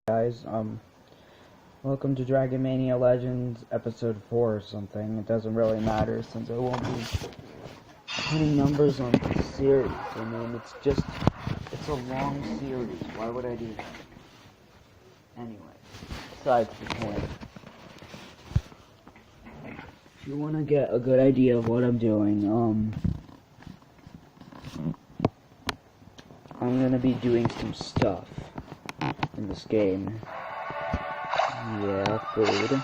Guys, welcome to Mania Legends episode 4 or something. It doesn't really matter since I won't be putting numbers on the series. I mean, it's a long series. Why would I do that? Anyway, besides the point. If you want to get a good idea of what I'm doing, I'm gonna be doing some stuff in this game. Yeah, food. Okay.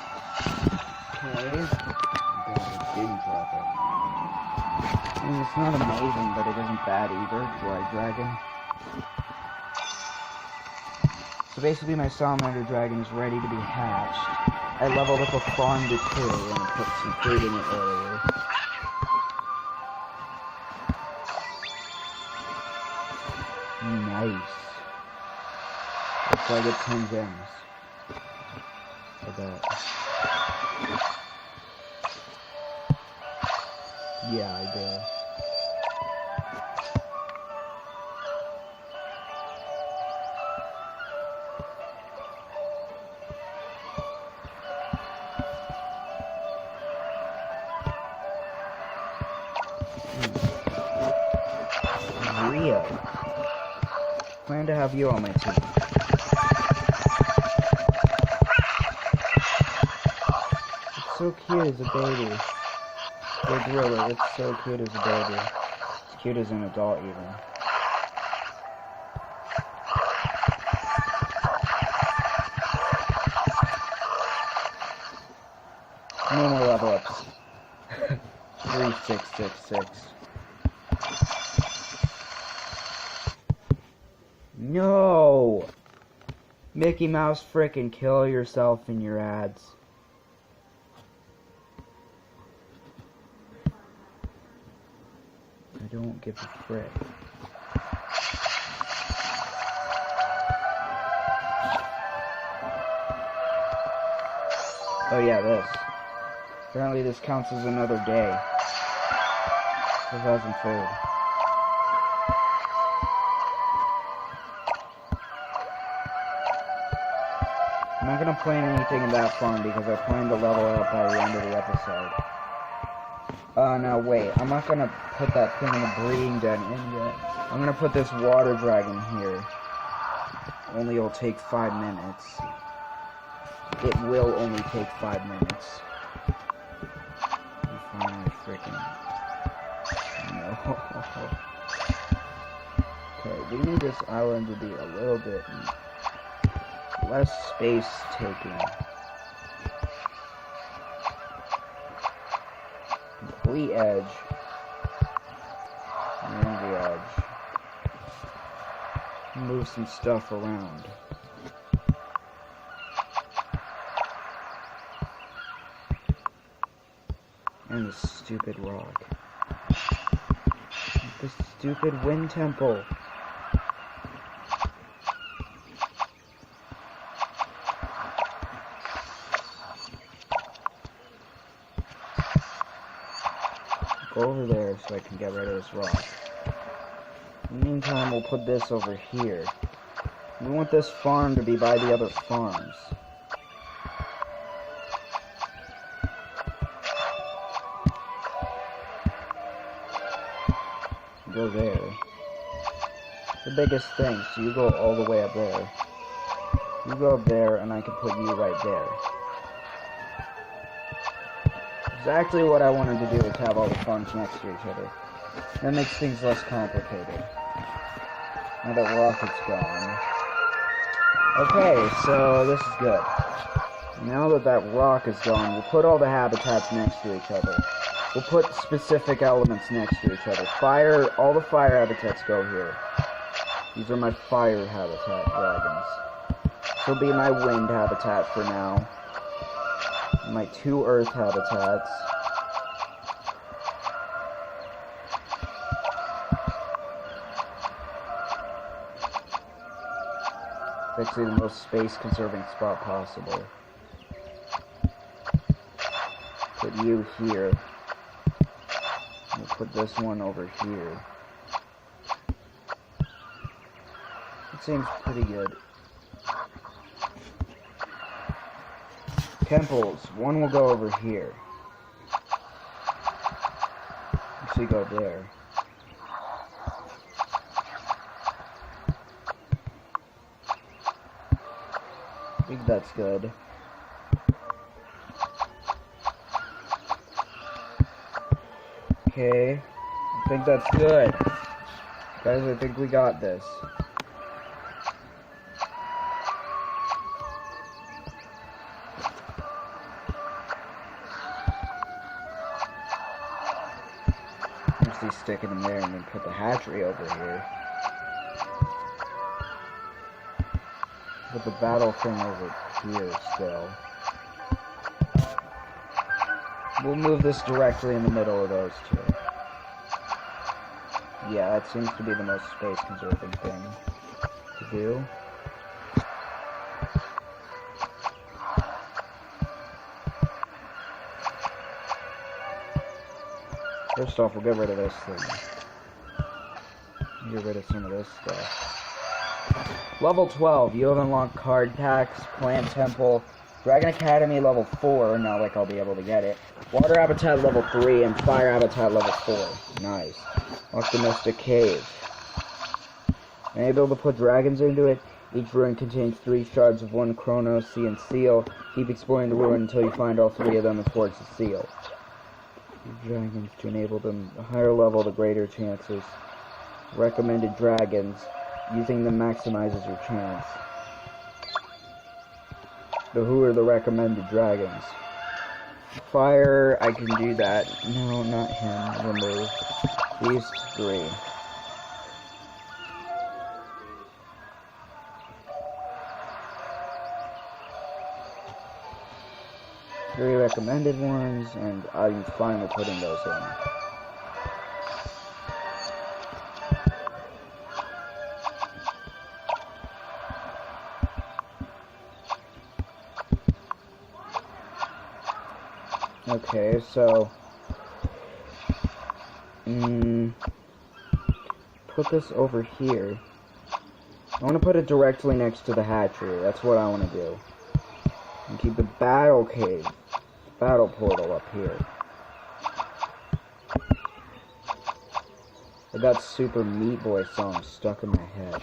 I mean, it's not amazing, but it isn't bad either. Dry dragon. So basically my salamander dragon is ready to be hatched. I leveled up a farm to 2 and I put some food in it earlier. Nice. Looks like it's 10 gems. I bet. Yeah, I do. Rio. Plan to have you on my team. It's so cute as a baby. Like really, it's so cute as a baby. It's cute as an adult even. No more level ups. 3666. No! Mickey Mouse, frickin' kill yourself in your ads. I don't give a frick. Oh yeah, this. Apparently this counts as another day. 2,000 food. I'm not gonna plan anything in that farm because I plan to level it up by the end of the episode. Now wait, I'm not gonna put that thing in the breeding den in yet. I'm gonna put this water dragon here. Only it'll take 5 minutes. It will only take 5 minutes. Finally freaking... No. Okay, we need this island to be a little bit less space taking. Complete edge. And the edge. Move some stuff around. And the stupid rock. The stupid wind temple. Go over there so I can get rid of this rock. In the meantime, we'll put this over here. We want this farm to be by the other farms. Go there. The biggest thing, so you go all the way up there. You go up there, and I can put you right there. Exactly what I wanted to do is have all the farms next to each other. That makes things less complicated. Now that rock is gone. Okay, so this is good. Now that that rock is gone, we'll put all the habitats next to each other. We'll put specific elements next to each other. Fire, all the fire habitats go here. These are my fire habitat dragons. This will be my wind habitat for now. My 2 earth habitats. Basically the most space conserving spot possible. Put you here. We'll put this one over here. It seems pretty good. temples. One will go over here. Actually, go there. I think that's good. Okay, I think that's good. Guys, I think we got this. Mostly stick it in there and then put the hatchery over here. Put the battle thing over here still. We'll move this directly in the middle of those two. Yeah, that seems to be the most space-conserving thing to do. First off, we'll get rid of this thing. Get rid of some of this stuff. Level 12, you have unlocked card packs, Plant Temple, Dragon Academy level 4, now like I'll be able to get it. Water Habitat level 3, and Fire Habitat level 4. Nice. Optimistic Cave. I'm able to put dragons into it. Each ruin contains 3 shards of 1 Chronos, Sea, and Seal. Keep exploring the ruin until you find all 3 of them and forge the seal. Dragons to enable them. The higher level, the greater chances. Recommended dragons. Using them maximizes your chance. But who are the recommended dragons? Fire, I can do that. No, not him. Remove. These 3. Three recommended ones, and I'm fine with putting those in. Okay, so put this over here. I want to put it directly next to the hatchery. That's what I want to do. And keep the battle cave, battle portal up here. I got Super Meat Boy song stuck in my head.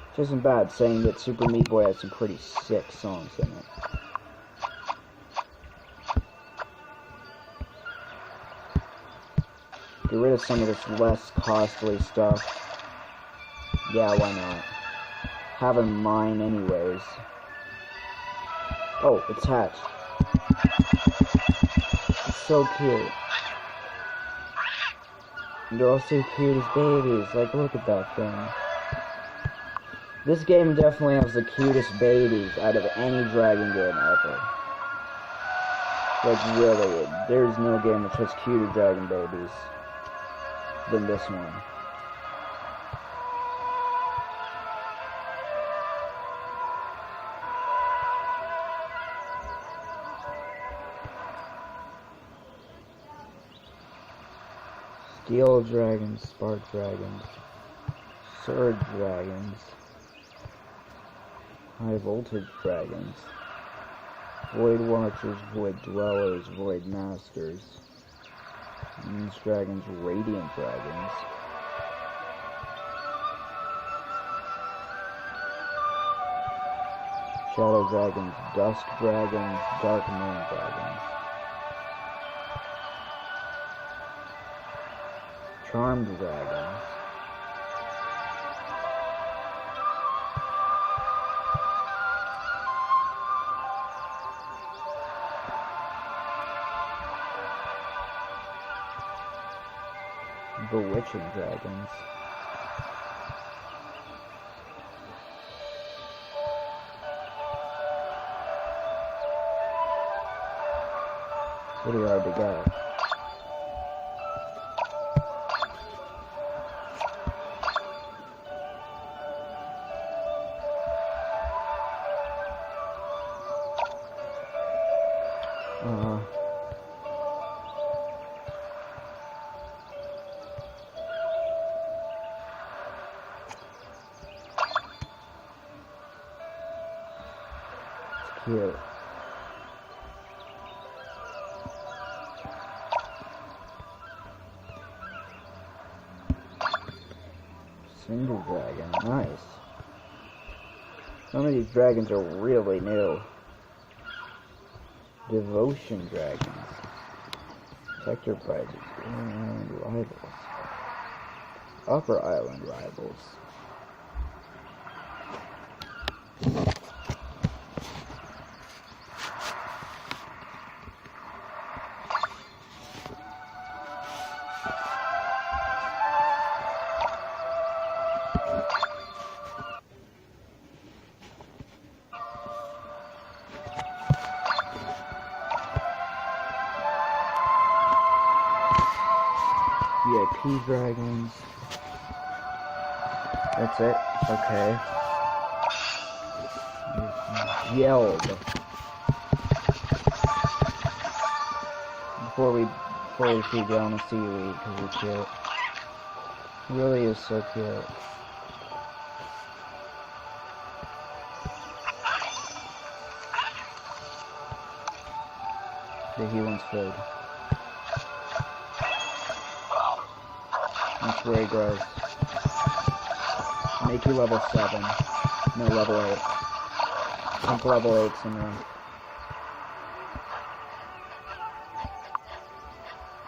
Which isn't bad, saying that Super Meat Boy has some pretty sick songs in it. Get rid of some of this less costly stuff. Yeah, why not? Having mine anyways. Oh, it's hatched. It's so cute. They're all so cute as babies. Like, look at that thing. This game definitely has the cutest babies out of any dragon game ever. Like, really, there's no game which has cuter dragon babies than this one. Steel dragons, spark dragons, surge dragons, high voltage dragons, void watchers, void dwellers, void masters. These dragons, radiant dragons. Shadow dragons, dusk dragons, dark moon dragons. Charmed dragons. Bewitching dragons. Pretty hard to get. cute. Cinder dragon, nice. Some of these dragons are really new. Devotion dragons. Sector prizes. Island rivals. Upper island rivals. VIP dragons. That's it? Okay. Yelled. Before we keep going, let's see you eat, because you're cute. Really is so cute. Okay, he wants food. That's where he grows. Make you level 7. No, level 8. I think level 8's enough.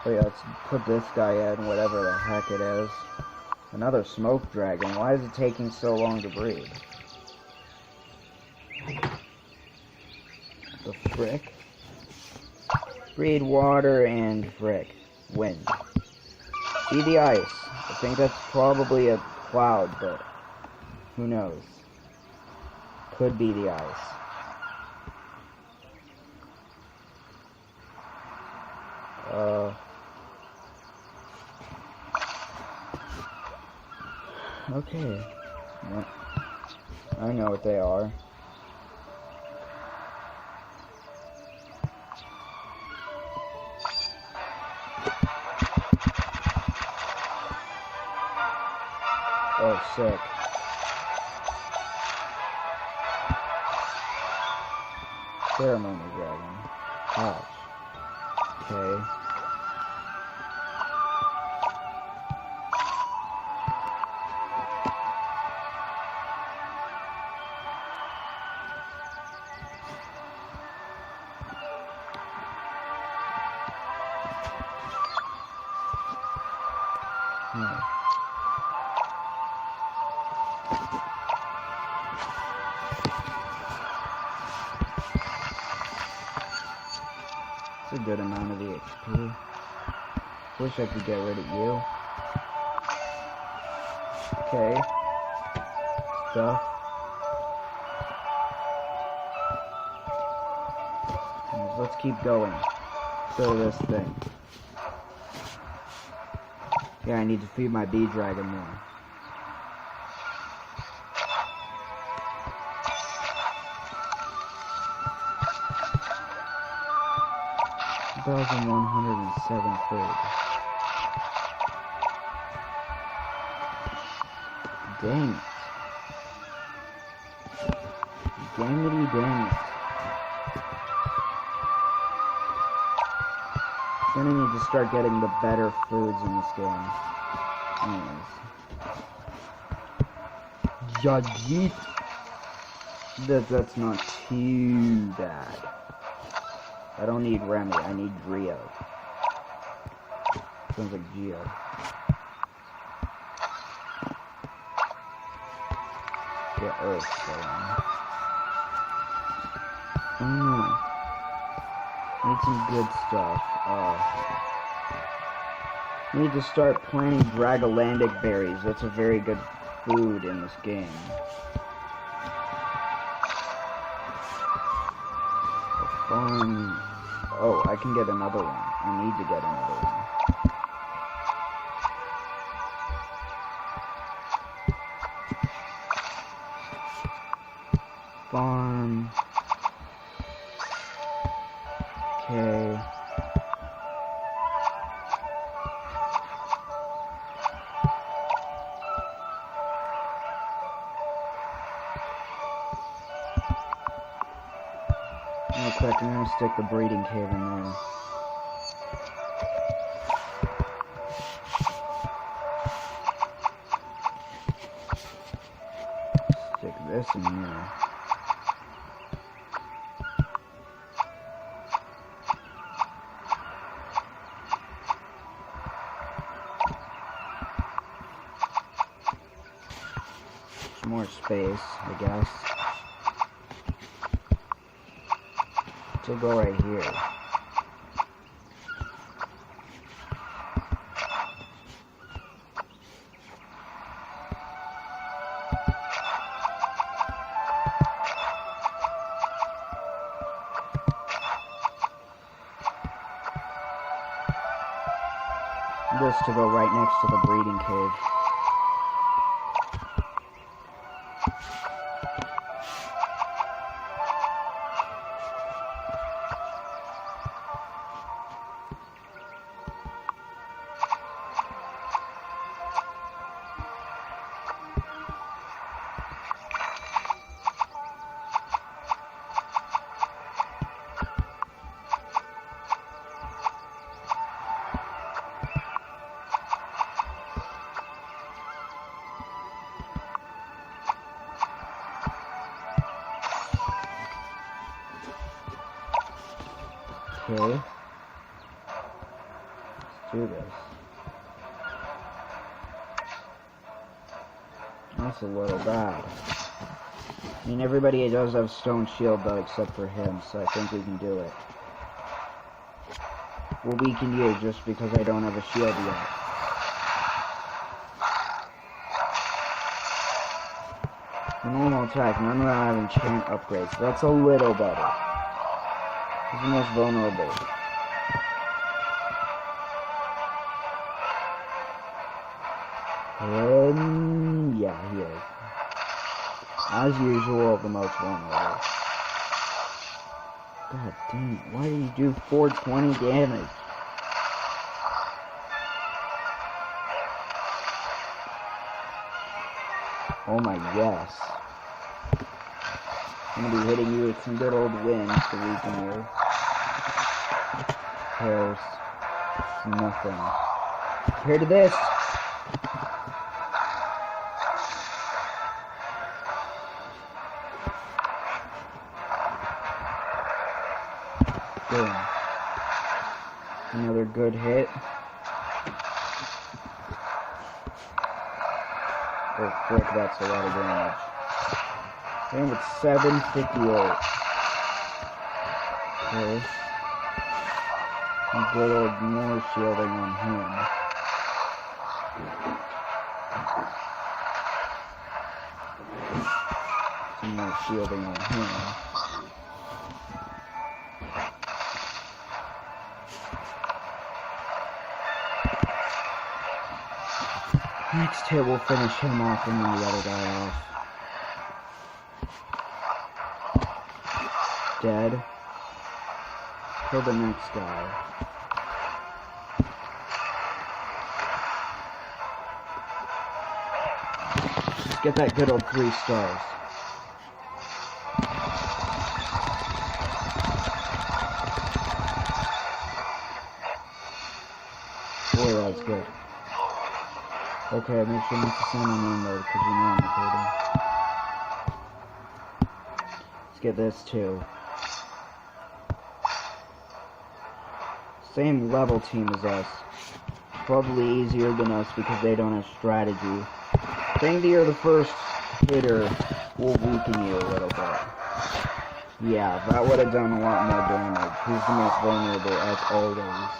Oh yeah, let's put this guy in, whatever the heck it is. Another smoke dragon. Why is it taking so long to breed? The frick? Breed water and frick. Wind. Be the ice. I think that's probably a cloud, but who knows? Could be the ice. Okay. Well, I know what they are. Oh, sick. Ceremony dragon. Gosh. Okay. A good amount of the HP. Wish I could get rid of you. Okay. Stuff. Let's keep going. So this thing. Yeah, I need to feed my bee dragon more. $1,107 food. Dang it. Dangity dang it. Then I need to start getting the better foods in this game. Anyways. Jajit. That's not too bad. I don't need Remy, I need Rio. Sounds like Geo. Get Earth going. Oh no. Need some good stuff. Need to start planting Dragolandic berries. That's a very good food in this game. Oh, I can get another one. I need to get another one. Farm. Okay. fact, I'm gonna stick the breeding cave in there. Stick this in here. More space, I guess. So go right here. This to go right next to the breeding cave. Okay. Let's do this. That's a little bad. I mean, everybody does have stone shield though, except for him, so I think we can do it. We'll weaken you just because I don't have a shield yet. The normal attack, none of them have enchant upgrades. That's a little better. He's the most vulnerable. Yeah, he is. As usual, the most vulnerable. God damn it, why did you do 420 damage? Oh my yes. I'm gonna be hitting you with some good old winds to weaken you. Cares. Nothing. Here to this! Boom. Another good hit. Oh frick, that's a lot of damage. And it's 758. Okay. Some good old more shielding on him. Some more shielding on him. Next hit will finish him off and then the other guy off. Dead. Kill the next guy. Just get that good old 3 stars. Boy, that was good. Okay, make sure not to send my name though, because you know I'm recording. Let's get this too. Same level team as us. Probably easier than us because they don't have strategy. Saying that you're the first hitter will weaken you a little bit. Yeah, that would have done a lot more damage. He's the most vulnerable as always.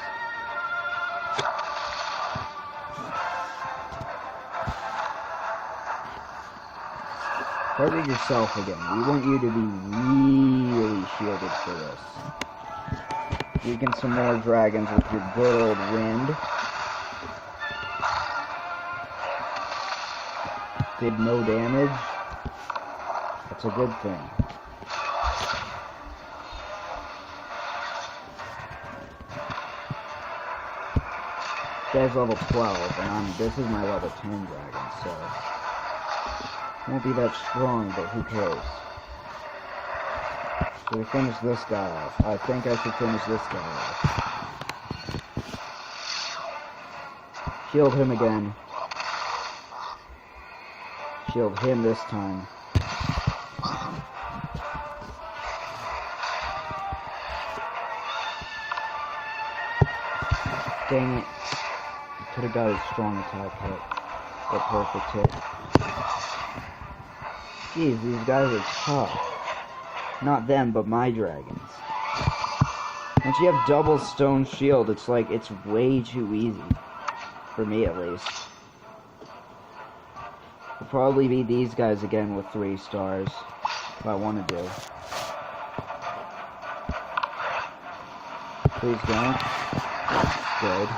Target yourself again. We want you to be really shielded for this. Weaken some more dragons with your good old wind. Did no damage. That's a good thing. This guy's level 12, and this is my level 10 dragon, so won't be that strong, but who cares? So we finish this guy off. I think I should finish this guy off. Shield him again. Shield him this time. Dang it. Could have got a strong attack hit. A perfect hit. Jeez, these guys are tough. Not them, but my dragons. Once you have double stone shield, it's like, it's way too easy. For me, at least. It'll probably be these guys again with 3 stars. If I want to do. Please don't. Good.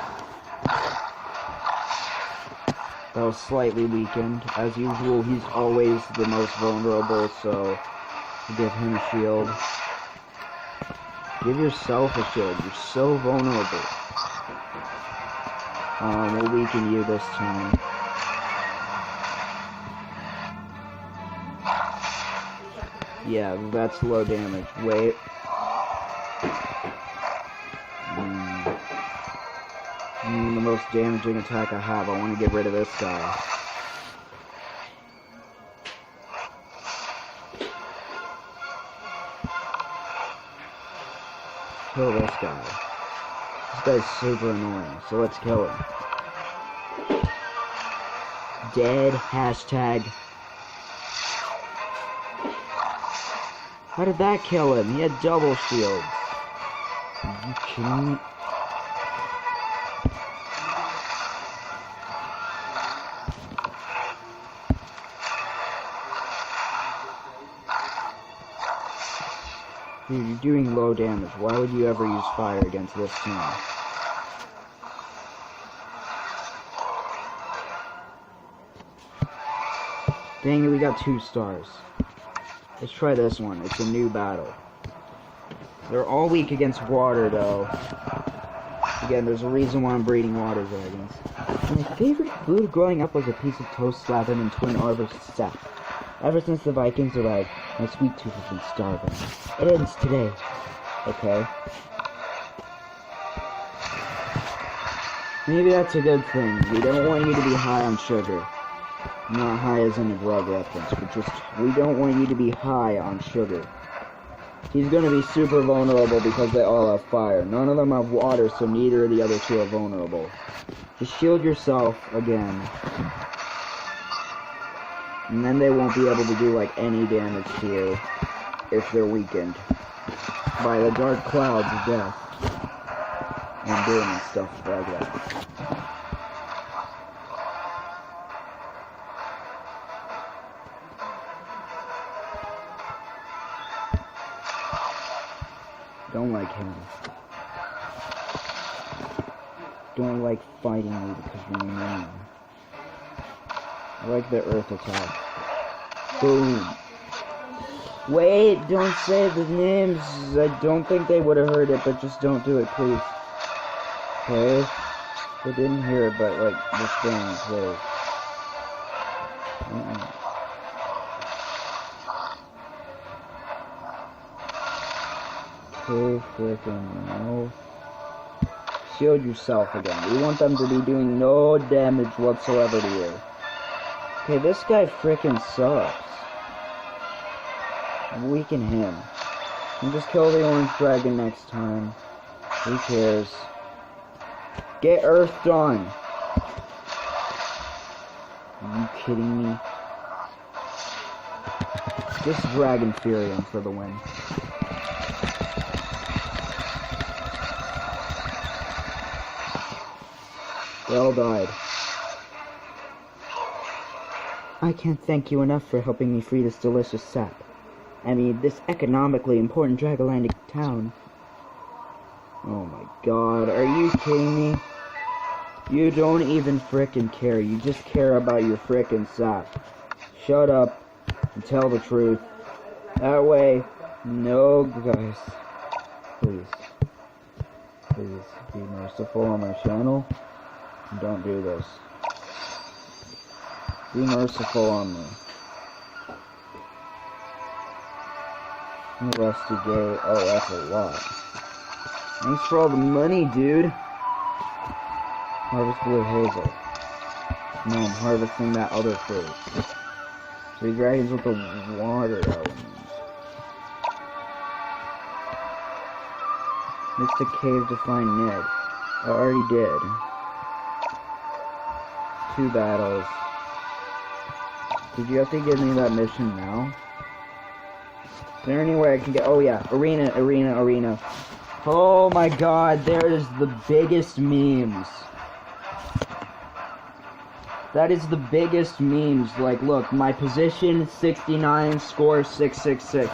That was slightly weakened. As usual, he's always the most vulnerable, so give him a shield. Give yourself a shield. You're so vulnerable. We'll weaken you this time. Yeah, that's low damage. Wait. The most damaging attack I have. I want to get rid of this guy. Kill this guy. This guy's super annoying, so let's kill him. Dead. Hashtag. How did that kill him? He had double shields. Are you kidding me? Dude, you're doing low damage. Why would you ever use fire against this team? Dang it, we got 2 stars. Let's try this one. It's a new battle. They're all weak against water, though. Again, there's a reason why I'm breeding water dragons. My favorite food growing up was a piece of toast slathered in twin arbor sap. Ever since the Vikings arrived, my sweet tooth has been starving. It ends today. Okay. Maybe that's a good thing. We don't want you to be high on sugar. Not high as in a drug reference, but just, we don't want you to be high on sugar. He's gonna be super vulnerable because they all have fire. None of them have water, so neither of the other 2 are vulnerable. Just shield yourself again. And then they won't be able to do, like, any damage to you if they're weakened by the dark clouds of death and doom and stuff like that. Don't like him. Don't like fighting me because you're mean. I like the earth attack. Boom. Wait, don't say the names. I don't think they would have heard it, but just don't do it, please. Okay? They didn't hear it, but, like, this thing, please. Okay, freaking no. Shield yourself again. We want them to be doing no damage whatsoever to you. Okay, this guy freaking sucks. Weaken him. And just kill the orange dragon next time. Who cares? Get Earth done. Are you kidding me? Just Dragon Furium for the win. They all died. I can't thank you enough for helping me free this delicious sap. I mean, this economically important Dragolandic town. Oh my god, are you kidding me? You don't even frickin' care. You just care about your frickin' sap. Shut up and tell the truth. That way, no, guys. Please. Please be merciful on my channel. Don't do this. Be merciful on me. Investigate. Oh, that's a lot. Thanks for all the money, dude. Harvest blue hazel. No, I'm harvesting that other fruit. 3 dragons with the water element. Mystic cave to find Ned. I already did. 2 battles. Did you have to give me that mission now? Is there any way I can get... Oh yeah, arena. Oh my god, there is the biggest memes. That is the biggest memes. Like, look, my position 69, score 666.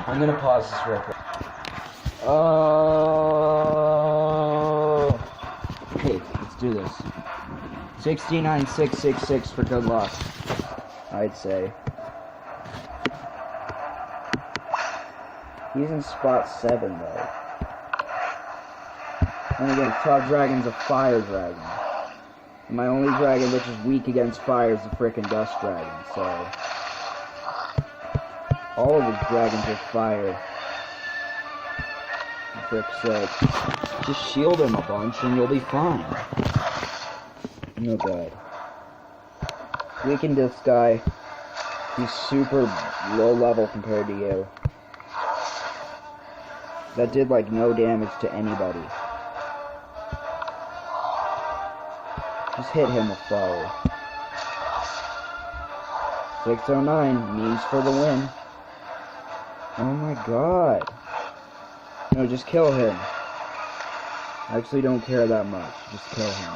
I'm gonna pause this real quick. Okay, let's do this. 69, 666 for good luck, I'd say. He's in spot 7 though. And again, top dragon's a fire dragon. And my only dragon which is weak against fire is the frickin' dust dragon, so... All of his dragons are fire. For frick's sake. Just shield him a bunch and you'll be fine. No god. Weaken this guy. He's super low level compared to you. That did like no damage to anybody. Just hit him with foe. 609, means for the win. Oh my god. No, just kill him. I actually don't care that much. Just kill him.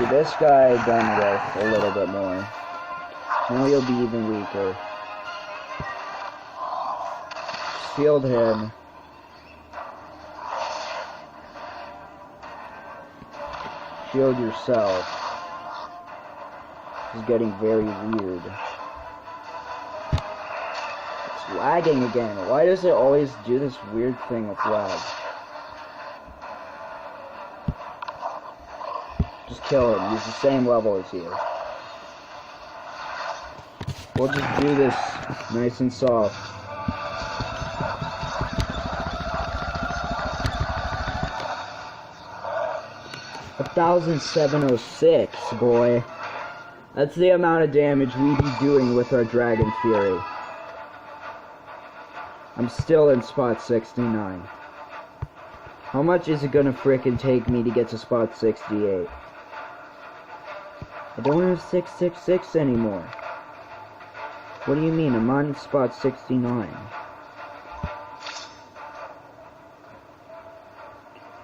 Get this guy done with a little bit more. Now he'll be even weaker. Shield him. Shield yourself. This is getting very weird. It's lagging again. Why does it always do this weird thing with lag? Just kill him. He's the same level as you. We'll just do this nice and soft. 1,706, boy. That's the amount of damage we be doing with our Dragon Fury. I'm still in spot 69. How much is it gonna frickin' take me to get to spot 68? I don't have 666 anymore. What do you mean? I'm on spot 69.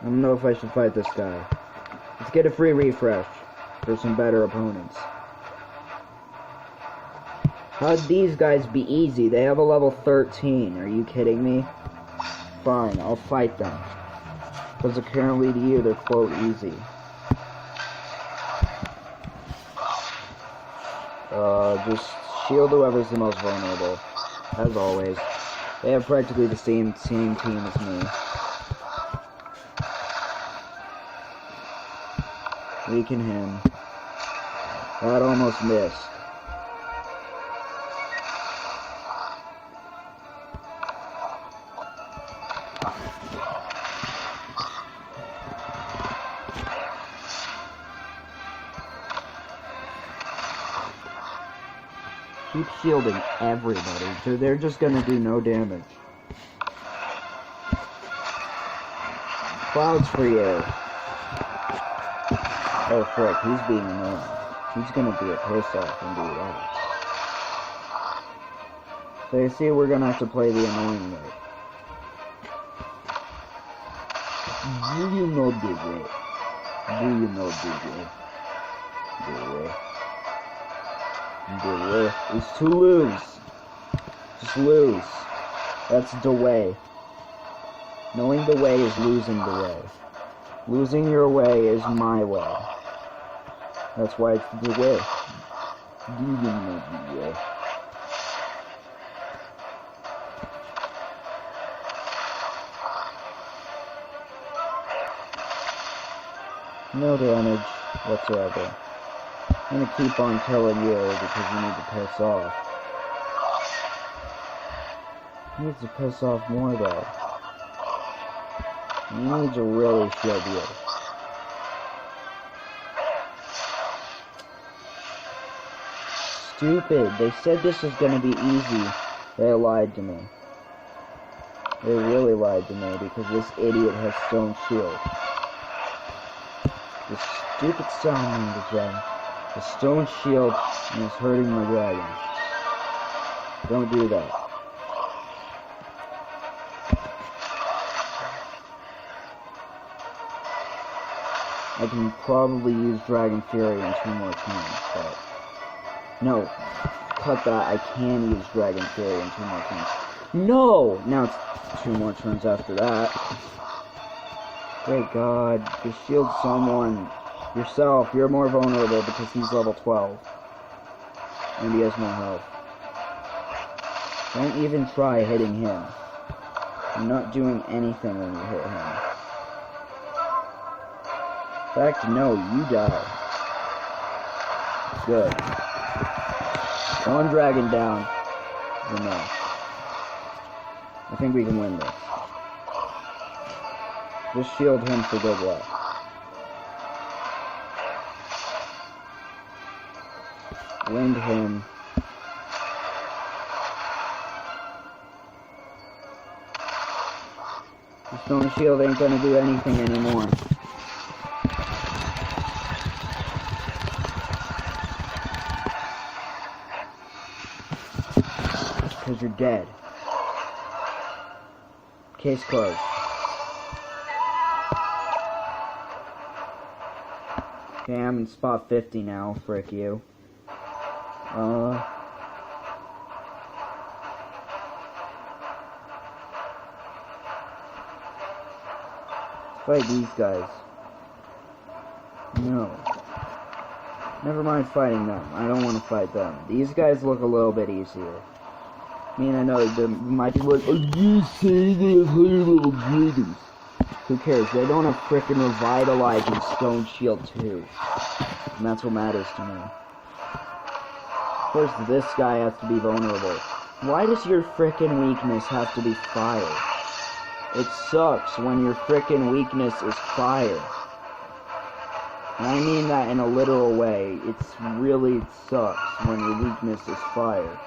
I don't know if I should fight this guy. Let's get a free refresh for some better opponents. How'd these guys be easy? They have a level 13. Are you kidding me? Fine, I'll fight them. Because apparently to you, they're quote easy. Just shield whoever's the most vulnerable. As always. They have practically the same team as me. Weaken him. That almost missed. Keep shielding everybody, so they're just gonna do no damage. Clouds for you. Oh frick, he's being annoying. He's gonna be a piss off and do that. So you see, we're gonna have to play the annoying way. Do you know the way? Do you know the way? The way. The way is to lose. Just lose. That's the way. Knowing the way is losing the way. Losing your way is my way. That's why it's the way. Do you know the way? No damage whatsoever. I'm gonna keep on killing you because you need to piss off. He needs to piss off more though. He needs to really shield you. Stupid. They said this was gonna be easy. They lied to me. They really lied to me because this idiot has stone shield. This stupid salamander dragon. The stone shield is hurting my dragon. Don't do that. I can probably use Dragon Fury in 2 more turns, but... No, cut that. I can use Dragon Fury in 2 more turns. No! Now it's 2 more turns after that. Great God, just shield someone. Yourself, you're more vulnerable because he's level 12. And he has more health. Don't even try hitting him. You're not doing anything when you hit him. In fact, no, you die. Good. One dragon down. Enough. I think we can win this. Just shield him for good luck. Wind him. The stone shield ain't gonna do anything anymore. Because you're dead. Case closed. Okay, I'm in spot 50 now, frick you. Fight these guys. No. Never mind fighting them. I don't want to fight them. These guys look a little bit easier. I mean, I know they might be like, are you saying they have little dragons? Who cares? They don't have frickin' Revitalize and Stone Shield too. And that's what matters to me. Of course, this guy has to be vulnerable. Why does your frickin' weakness have to be fire? It sucks when your frickin' weakness is fire. And I mean that in a literal way. It really sucks when your weakness is fire.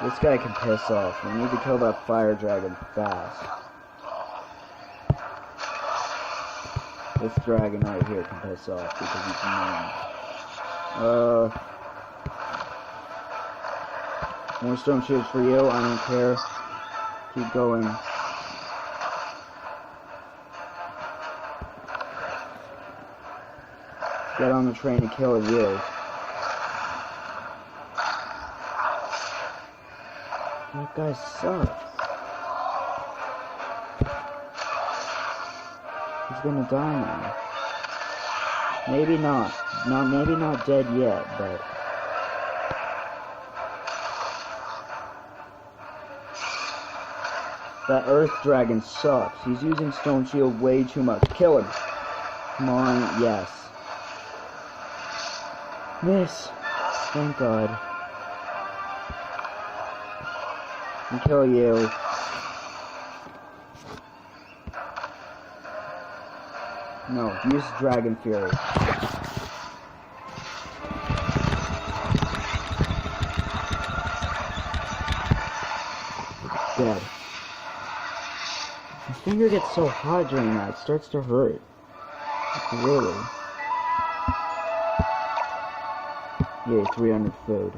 This guy can piss off. We need to kill that fire dragon fast. This dragon right here can piss off because he's annoying. More stone shields for you, I don't care. Keep going. Get on the train to kill you. That guy sucks. He's gonna die now. Maybe not. Maybe not dead yet, but... That earth dragon sucks. He's using stone shield way too much. Kill him. Come on, yes. Miss. Thank God. And kill you. No, use Dragon Fury. Dead. My finger gets so hot during that, it starts to hurt. Really. Yay, 300 food.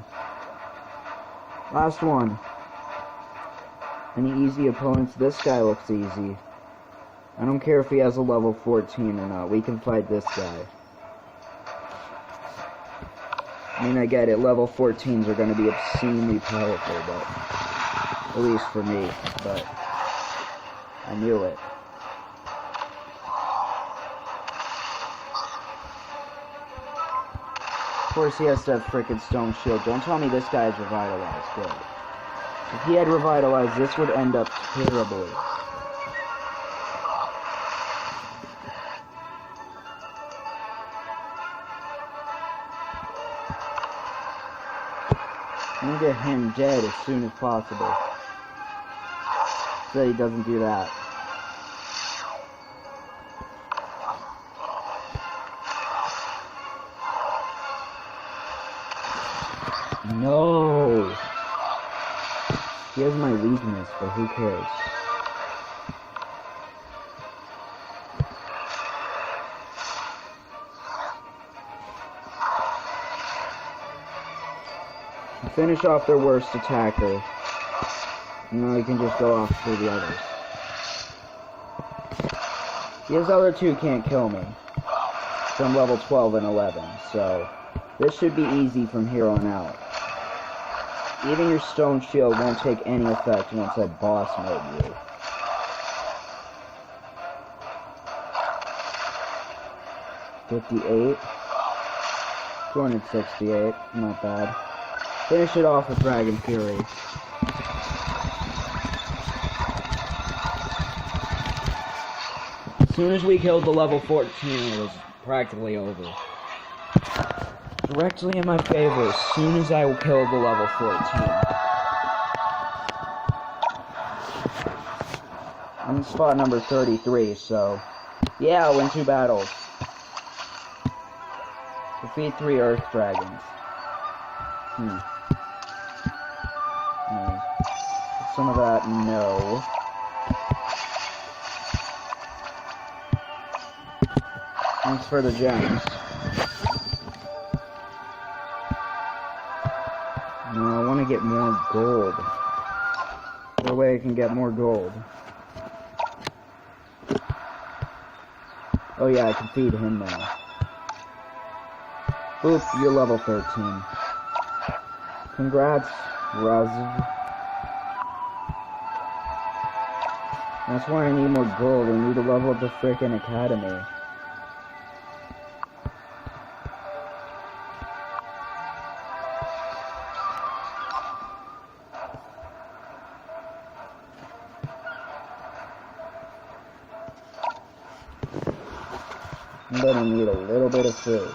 Last one. Any easy opponents? This guy looks easy. I don't care if he has a level 14 or not. We can fight this guy. I mean, I get it. Level 14s are going to be obscenely powerful, but... At least for me, but... I knew it. Of course he has to have frickin' stone shield. Don't tell me this guy is revitalized. Good. If he had revitalized, this would end up terribly. I'm gonna get him dead as soon as possible, so that he doesn't do that. No! He has my weakness, but who cares? Finish off their worst attacker. And now you can just go off to the others. These other two can't kill me. From level 12 and 11, so this should be easy from here on out. Even your stone shield won't take any effect once I boss mode you. $58. 268, not bad. Finish it off with Dragon Fury. As soon as we killed the level 14, it was practically over. Directly in my favor as soon as I killed the level 14. I'm in spot number 33, so yeah, I'll win 2 battles. Defeat 3 Earth Dragons. Some of that, no. Thanks for the gems. No, I want to get more gold. No way I can get more gold. Oh yeah, I can feed him now. Oop, you're level 13. Congrats, Raz. That's why I need more gold. I need to level up the frickin' academy. I'm gonna need a little bit of food.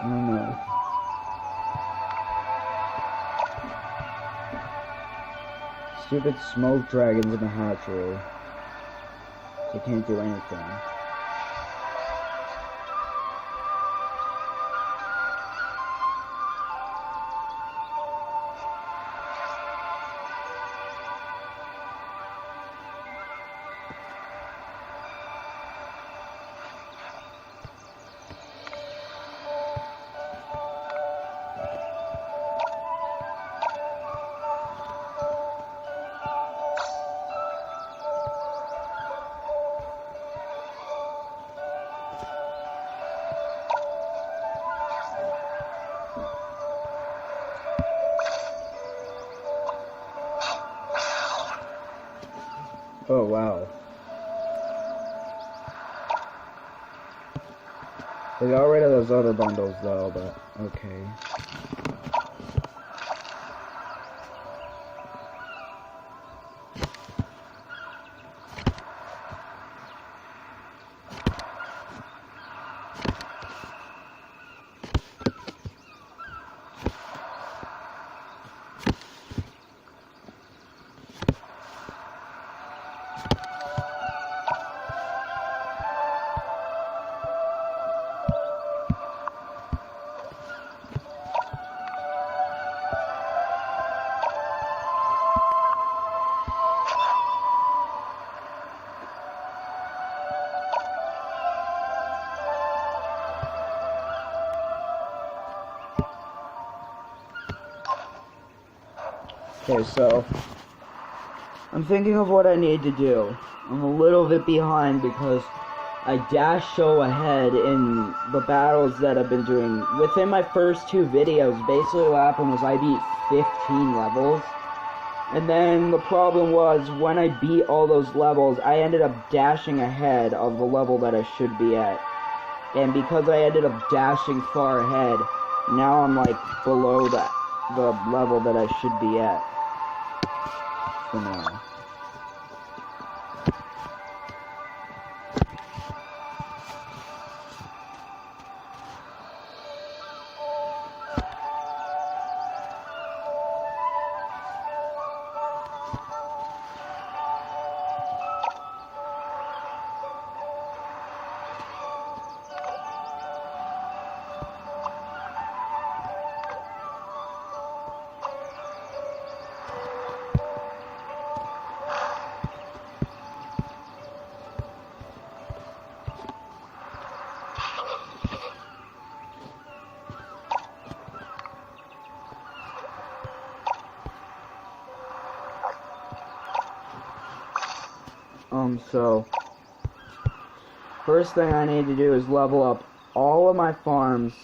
I don't know. Stupid smoke dragons in the hatchery. They can't do anything. Oh, wow. They got rid of those other bundles, though, but okay. Okay, so I'm thinking of what I need to do. I'm a little bit behind because I dashed so ahead in the battles that I've been doing. Within my first 2 videos, basically what happened was I beat 15 levels. And then the problem was, when I beat all those levels, I ended up dashing ahead of the level that I should be at. And because I ended up dashing far ahead, now I'm like below the level that I should be at. For now. So, first thing I need to do is level up all of my farms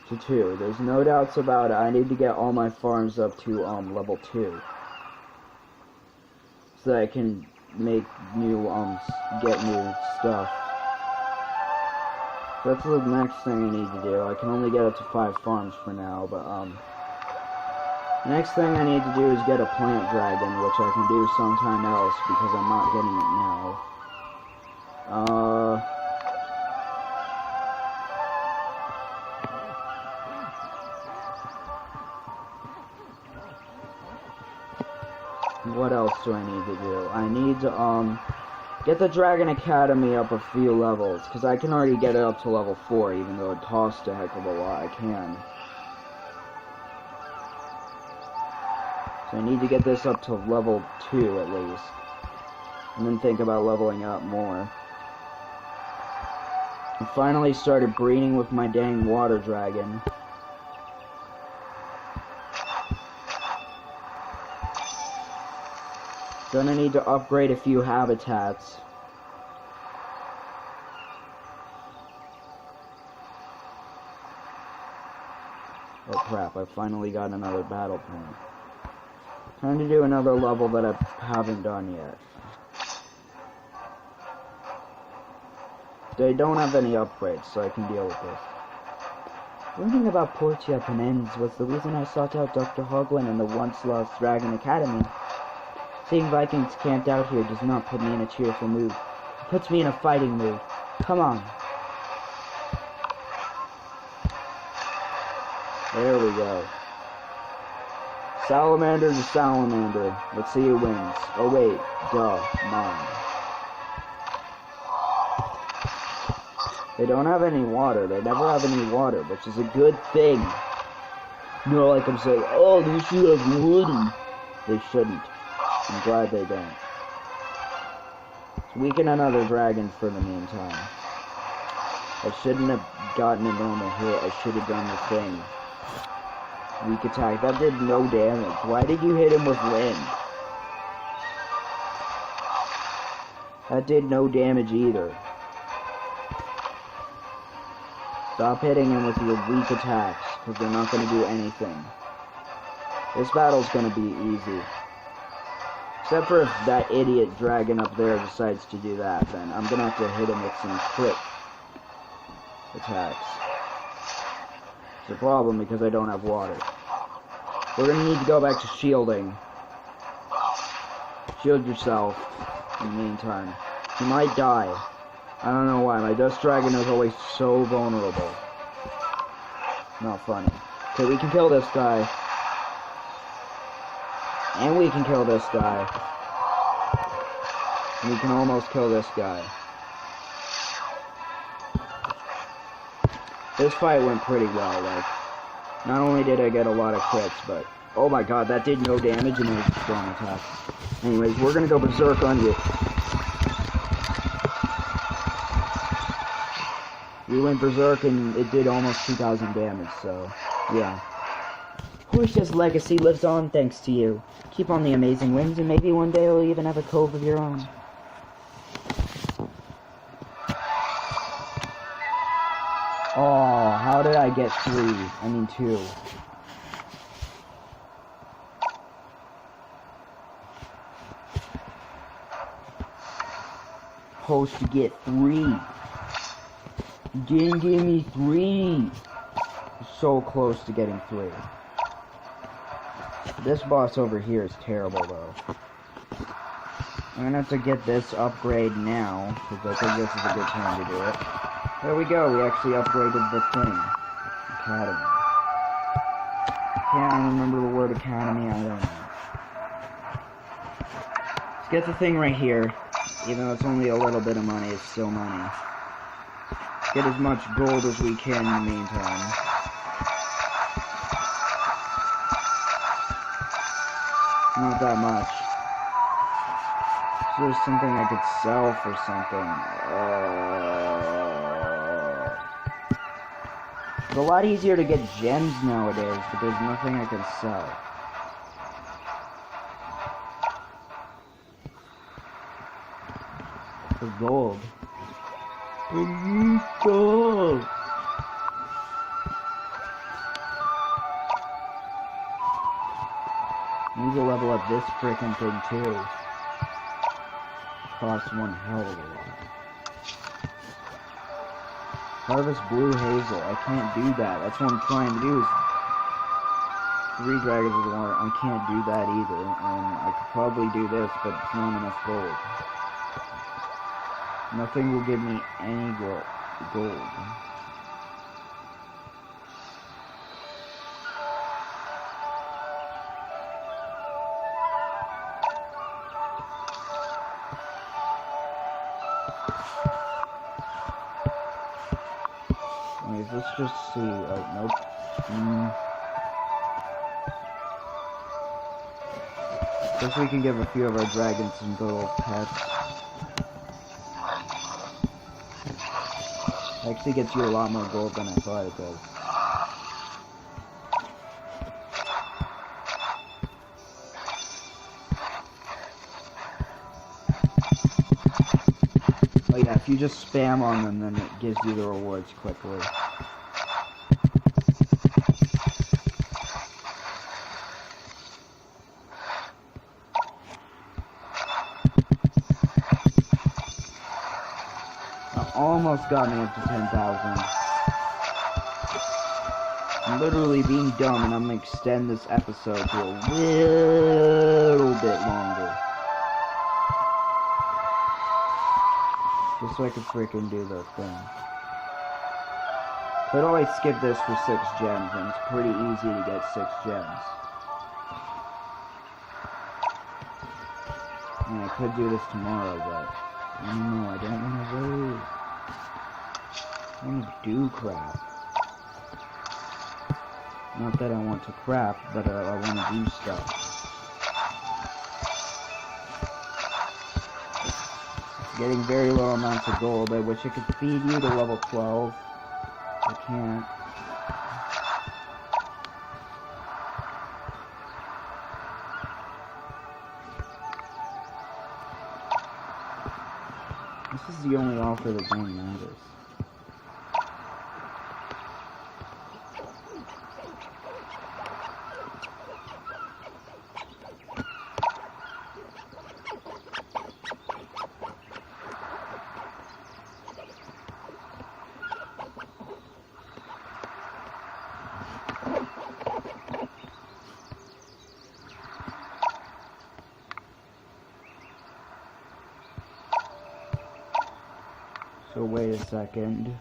to 2. There's no doubts about it. I need to get all my farms up to, level 2. So that I can make new, get new stuff. So that's the next thing I need to do. I can only get up to 5 farms for now, but, next thing I need to do is get a plant dragon, which I can do sometime else because I'm not getting it now. What else do I need to do? I need to, get the Dragon Academy up a few levels, because I can already get it up to level 4, even though it costs a heck of a lot. I can. So I need to get this up to level 2 at least. And then think about leveling up more. I finally started breeding with my dang water dragon. Then I need to upgrade a few habitats. Oh crap, I finally got another battle point. Time to do another level that I haven't done yet. They don't have any upgrades, so I can deal with this. Learning about Portia Penens was the reason I sought out Dr. Hoglin and the once-lost Dragon Academy. Seeing Vikings camped out here does not put me in a cheerful mood. It puts me in a fighting mood. Come on. There we go. Salamander to salamander. Let's see who wins. Oh wait, duh, mine. They don't have any water. They never have any water, which is a good thing. You know, like I'm saying, oh, they should have water. They shouldn't. I'm glad they don't. So we can another dragon for the meantime. I shouldn't have gotten a normal hit. I should have done the thing. Weak attack. That did no damage. Why did you hit him with wind? That did no damage either. Stop hitting him with your weak attacks, because they're not going to do anything. This battle's going to be easy. Except for if that idiot dragon up there decides to do that, then I'm going to have to hit him with some crit attacks. It's a problem because I don't have water. We're going to need to go back to shielding. Shield yourself in the meantime. You might die. I don't know why. My Dust Dragon is always so vulnerable. Not funny. Okay, we can kill this guy. And we can kill this guy. And we can almost kill this guy. This fight went pretty well, like, not only did I get a lot of crits, but, oh my god, that did no damage and it was a strong attack. Anyways, we're gonna go berserk on you. We went berserk and it did almost 2,000 damage, so, yeah. Portia's legacy lives on thanks to you. Keep on the amazing wings and maybe one day you'll even have a cove of your own. Oh, how did I get 3? I mean 2. Supposed to get 3. Didn't give me 3. So close to getting 3. This boss over here is terrible, though. I'm gonna have to get this upgrade now, because I think this is a good time to do it. There we go, we actually upgraded the thing. Academy. Can't remember the word academy, I don't know. Let's get the thing right here. Even though it's only a little bit of money, it's still money. Get as much gold as we can in the meantime. Not that much. So there's something I could sell for something. It's a lot easier to get gems nowadays, but there's nothing I can sell. For gold. I need gold! I need to level up this frickin' thing too. Costs one hell of a lot. Harvest blue hazel. I can't do that. That's what I'm trying to do is 3 dragons of the water. I can't do that either. I could probably do this, but it's not enough gold. Nothing will give me any gold. Wait, let's just see. Oh, nope. Guess we can give a few of our dragons some little pets. Actually gets you a lot more gold than I thought it does. Oh yeah, if you just spam on them, then it gives you the rewards quickly. Almost got me up to 10,000. I'm literally being dumb, and I'm gonna extend this episode to a little bit longer. Just so I can freaking do the thing. Could always skip this for 6 gems, and it's pretty easy to get 6 gems. And I could do this tomorrow, but I don't know, I don't want to wait. I want to do crap. Not that I want to crap, but I want to do stuff. Getting very low amounts of gold. I wish I could feed you to level 12. I can't. This is the only offer that game matters. So wait a second.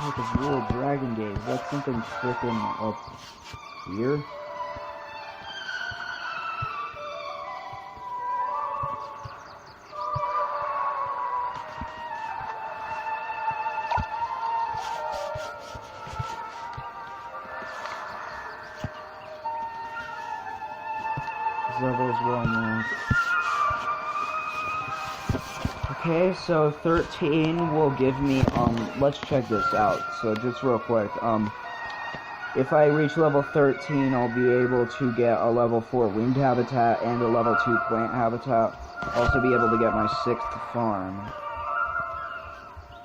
Like a World Dragon Gate. Is that something freaking up here? Level is well known. Okay, so 13 will give me, let's check this out. So just real quick, if I reach level 13, I'll be able to get a level 4 winged habitat and a level 2 plant habitat. I'll also be able to get my 6th farm.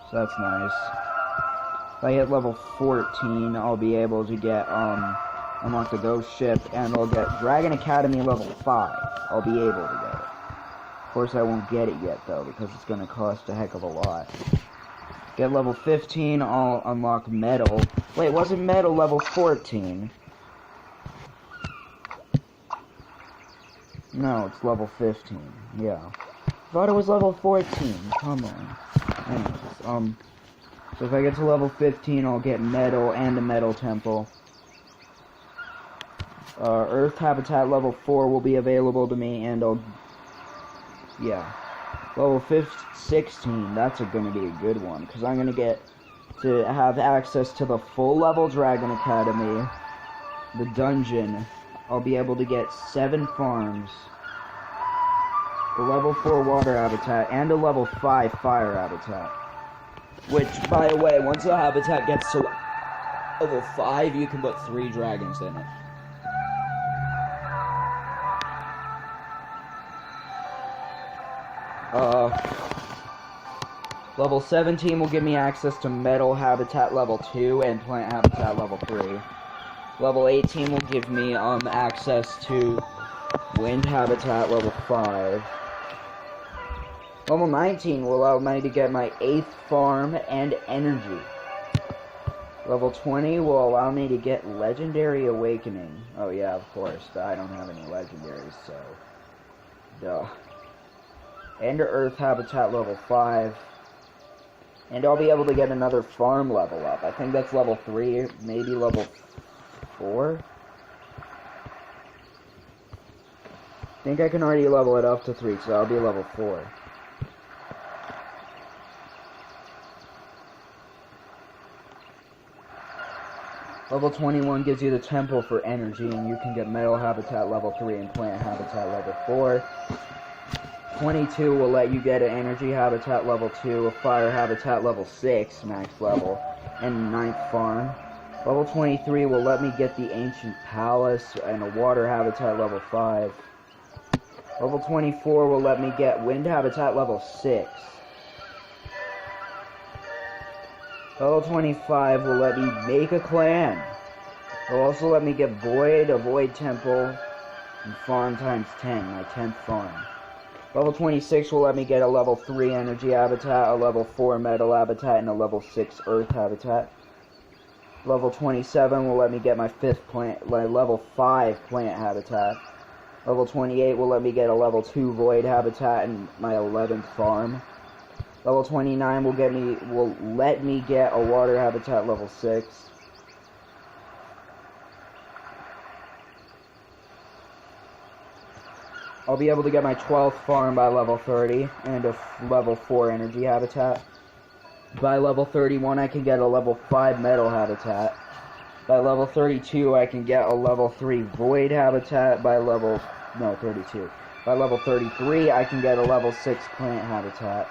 So that's nice. If I hit level 14, I'll be able to get, unlock the ghost ship, and I'll get Dragon Academy level 5. I'll be able to get it. Of course, I won't get it yet, though, because it's going to cost a heck of a lot. Get level 15, I'll unlock Metal. Wait, wasn't Metal level 14? No, it's level 15. Yeah. Thought it was level 14. Come on. Anyways, so if I get to level 15, I'll get Metal and a Metal Temple. Earth Habitat level 4 will be available to me, and yeah. Level 16, that's gonna be a good one, because I'm gonna get to have access to the full level Dragon Academy, the dungeon. I'll be able to get 7 farms, the level 4 water habitat, and a level 5 fire habitat. Which, by the way, once the habitat gets to level 5, you can put 3 dragons in it. Level 17 will give me access to Metal Habitat level 2 and Plant Habitat level 3. Level 18 will give me access to Wind Habitat level 5. Level 19 will allow me to get my 8th farm and energy. Level 20 will allow me to get Legendary Awakening. Oh yeah, of course, I don't have any legendaries, so duh. And Earth Habitat level 5. And I'll be able to get another farm level up. I think that's level 3, maybe level 4? I think I can already level it up to 3, so I'll be level 4. Level 21 gives you the Temple for energy, and you can get Metal Habitat level 3 and Plant Habitat level 4. 22 will let you get an Energy Habitat level 2, a Fire Habitat level 6, max level, and a 9th farm. Level 23 will let me get the Ancient Palace and a Water Habitat level 5. Level 24 will let me get Wind Habitat level 6. Level 25 will let me make a clan. It'll also let me get Void, a Void Temple, and Farm times 10, my 10th farm. Level 26 will let me get a level 3 Energy Habitat, a level 4 Metal Habitat, and a level 6 Earth Habitat. Level 27 will let me get my level 5 Plant Habitat. Level 28 will let me get a level 2 Void Habitat and my 11th farm. Level 29 will let me get a Water Habitat level 6. I'll be able to get my 12th farm by level 30, and a level 4 Energy Habitat. By level 31, I can get a level 5 Metal Habitat. By level 32, I can get a level 3 Void Habitat. By level 33, I can get a level 6 Plant Habitat.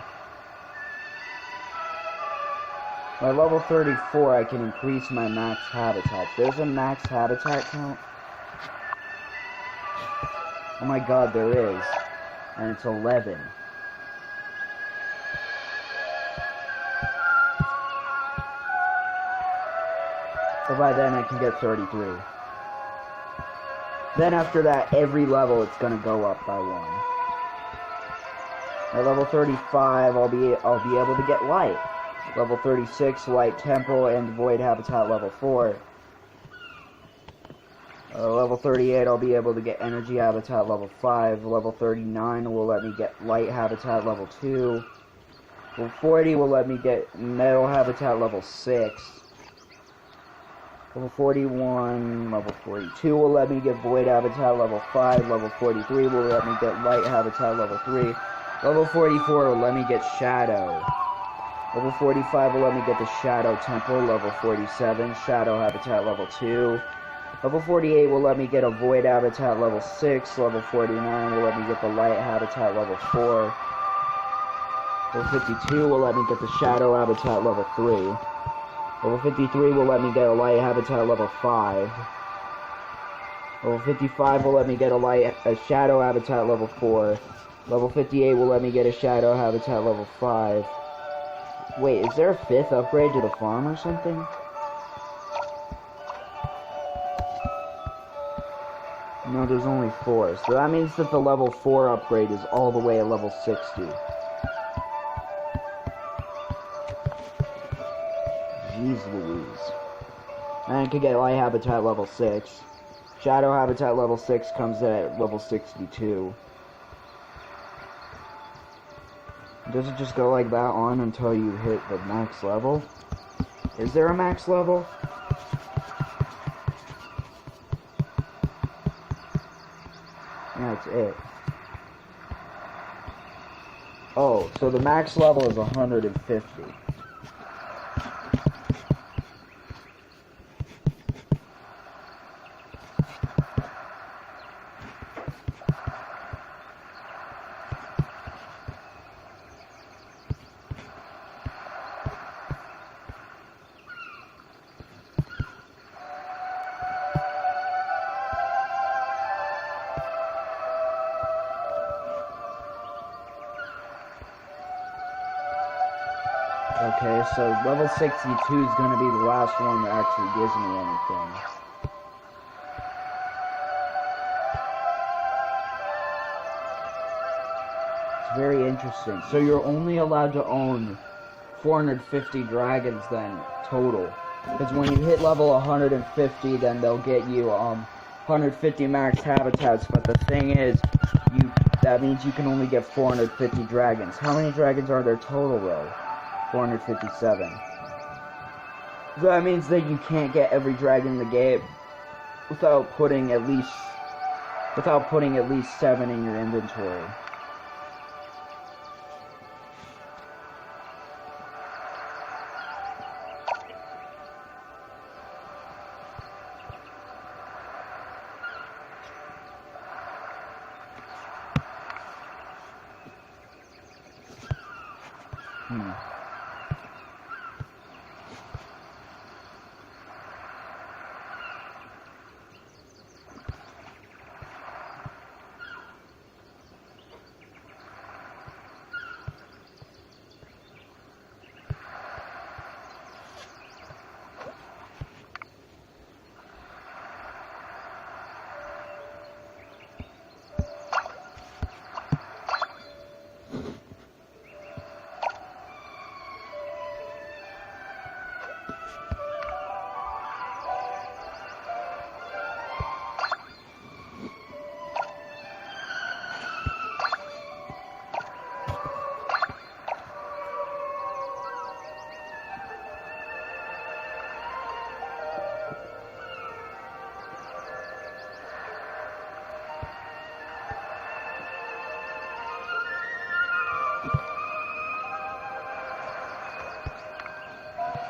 By level 34, I can increase my max habitat. There's a max habitat count? Oh my god, there is. And it's 11. So by then I can get 33. Then after that, every level it's gonna go up by 1. At level 35, I'll be able to get Light. Level 36, Light Temple and Void Habitat level 4. Level 38, I'll be able to get Energy Habitat level 5. Level 39 will let me get Light Habitat level 2. Level 40 will let me get Metal Habitat level 6. Level 41, level 42 will let me get Void Habitat level 5. Level 43 will let me get Light Habitat level 3. Level 44 will let me get Shadow. Level 45 will let me get the Shadow Temple. Level 47, Shadow Habitat level 2. Level 48 will let me get a Void Habitat level 6. Level 49 will let me get the Light Habitat level 4. Level 52 will let me get the Shadow Habitat level 3. Level 53 will let me get a Light Habitat level 5. Level 55 will let me get a Shadow Habitat level 4. Level 58 will let me get a Shadow Habitat level 5. Wait, is there a 5th upgrade to the farm or something? No, there's only 4. So that means that the level 4 upgrade is all the way at level 60. Jeez Louise. And I could get Light Habitat level 6. Shadow Habitat level 6 comes at level 62. Does it just go like that on until you hit the max level? Is there a max level? Yeah, that's it. Oh, so the max level is 150. Okay, so level 62 is going to be the last one that actually gives me anything. It's very interesting. So you're only allowed to own 450 dragons then, total. Because when you hit level 150, then they'll get you 150 max habitats, but the thing is, that means you can only get 450 dragons. How many dragons are there total, though? 457. So that means that you can't get every dragon in the game without putting at least 7 in your inventory.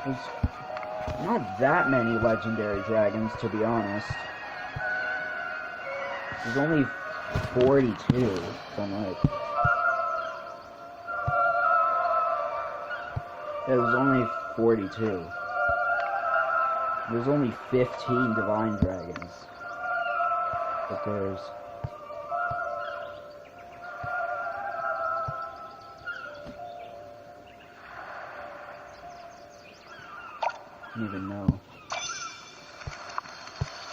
There's not that many legendary dragons, to be honest. There's only 42, if I'm right. Yeah, there's only 42. There's only 15 divine dragons. But there's... I don't even know.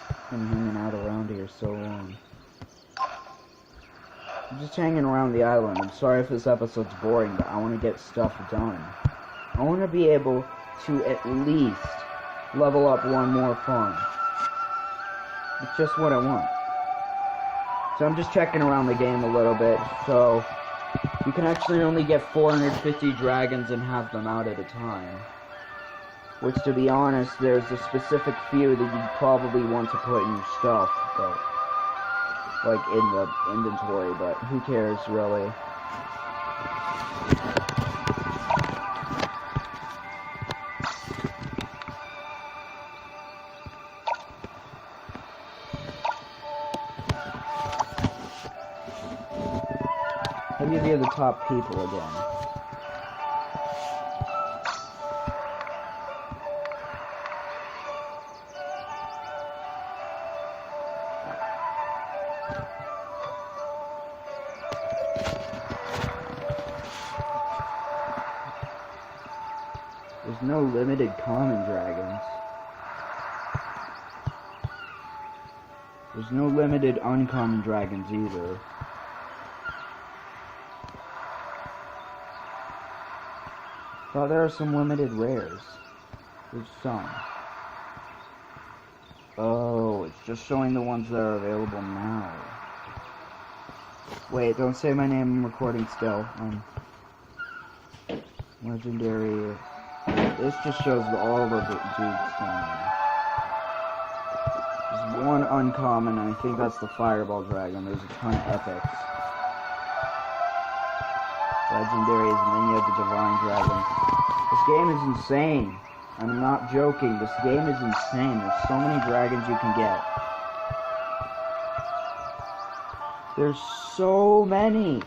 I've been hanging out around here so long. I'm just hanging around the island. I'm sorry if this episode's boring, but I want to get stuff done. I want to be able to at least level up one more farm. It's just what I want. So I'm just checking around the game a little bit. So you can actually only get 450 dragons and have them out at a time. Which, to be honest, there's a specific few that you'd probably want to put in your stuff, but, like, in the inventory, but who cares, really? Maybe they're the top people again. There's no limited common dragons. There's no limited uncommon dragons either. Thought there are some limited rares. There's some. Oh, it's just showing the ones that are available now. Wait, don't say my name, I'm recording still. Legendary. This just shows all of the dudes standing. There's one uncommon, and I think that's the Fireball Dragon. There's a ton of epics. Legendaries, and then you have the Divine Dragon. This game is insane. I'm not joking. This game is insane. There's so many dragons you can get. There's so many.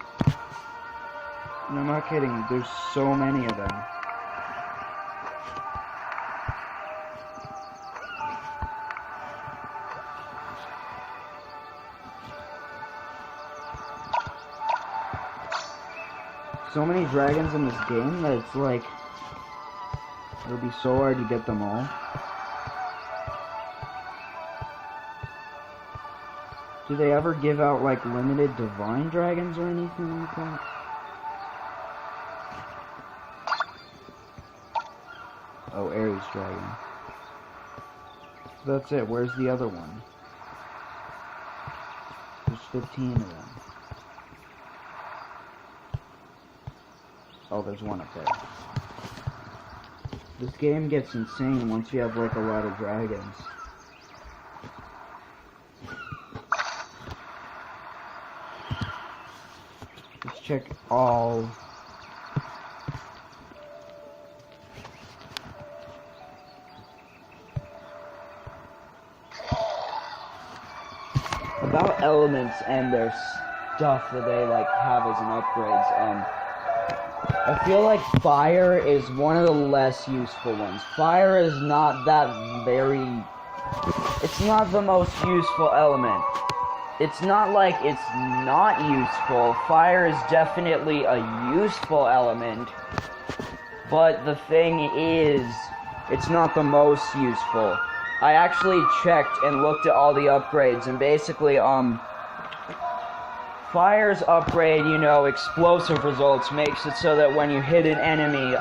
And I'm not kidding. There's so many of them. So many dragons in this game that it's like, it'll be so hard to get them all. Do they ever give out like limited divine dragons or anything like that? Oh, Ares dragon. That's it. Where's the other one? There's 15 of them. Oh, there's one up there. This game gets insane once you have like a lot of dragons. Let's check all. About elements and their stuff that they like have as an upgrades. I feel like fire is one of the less useful ones. Fire is not that very... It's not the most useful element. It's not like it's not useful. Fire is definitely a useful element. But the thing is, it's not the most useful. I actually checked and looked at all the upgrades, and basically, Fire's upgrade, you know, explosive results, makes it so that when you hit an enemy,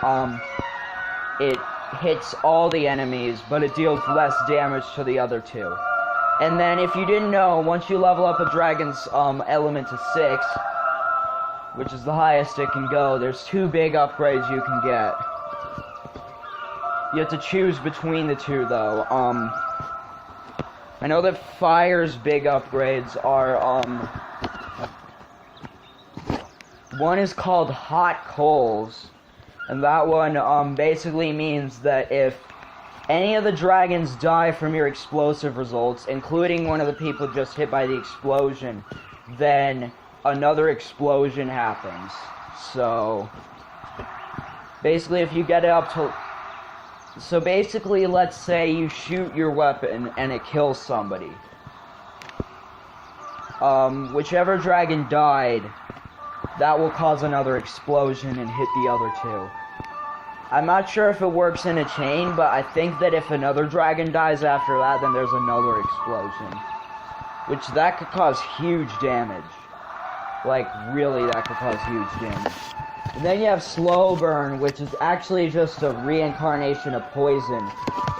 it hits all the enemies, but it deals less damage to the other two. And then, if you didn't know, once you level up a dragon's element to 6, which is the highest it can go, there's 2 big upgrades you can get. You have to choose between the two, though. I know that Fire's big upgrades are, one is called Hot Coals, and that one basically means that if any of the dragons die from your explosive results, including one of the people just hit by the explosion, then another explosion happens. So, basically if you get it up to... So basically, let's say you shoot your weapon and it kills somebody. Whichever dragon died, that will cause another explosion and hit the other two. I'm not sure if it works in a chain, but I think that if another dragon dies after that, then there's another explosion. Which, that could cause huge damage. Like, really, that could cause huge damage. And then you have Slow Burn, which is actually just a reincarnation of poison.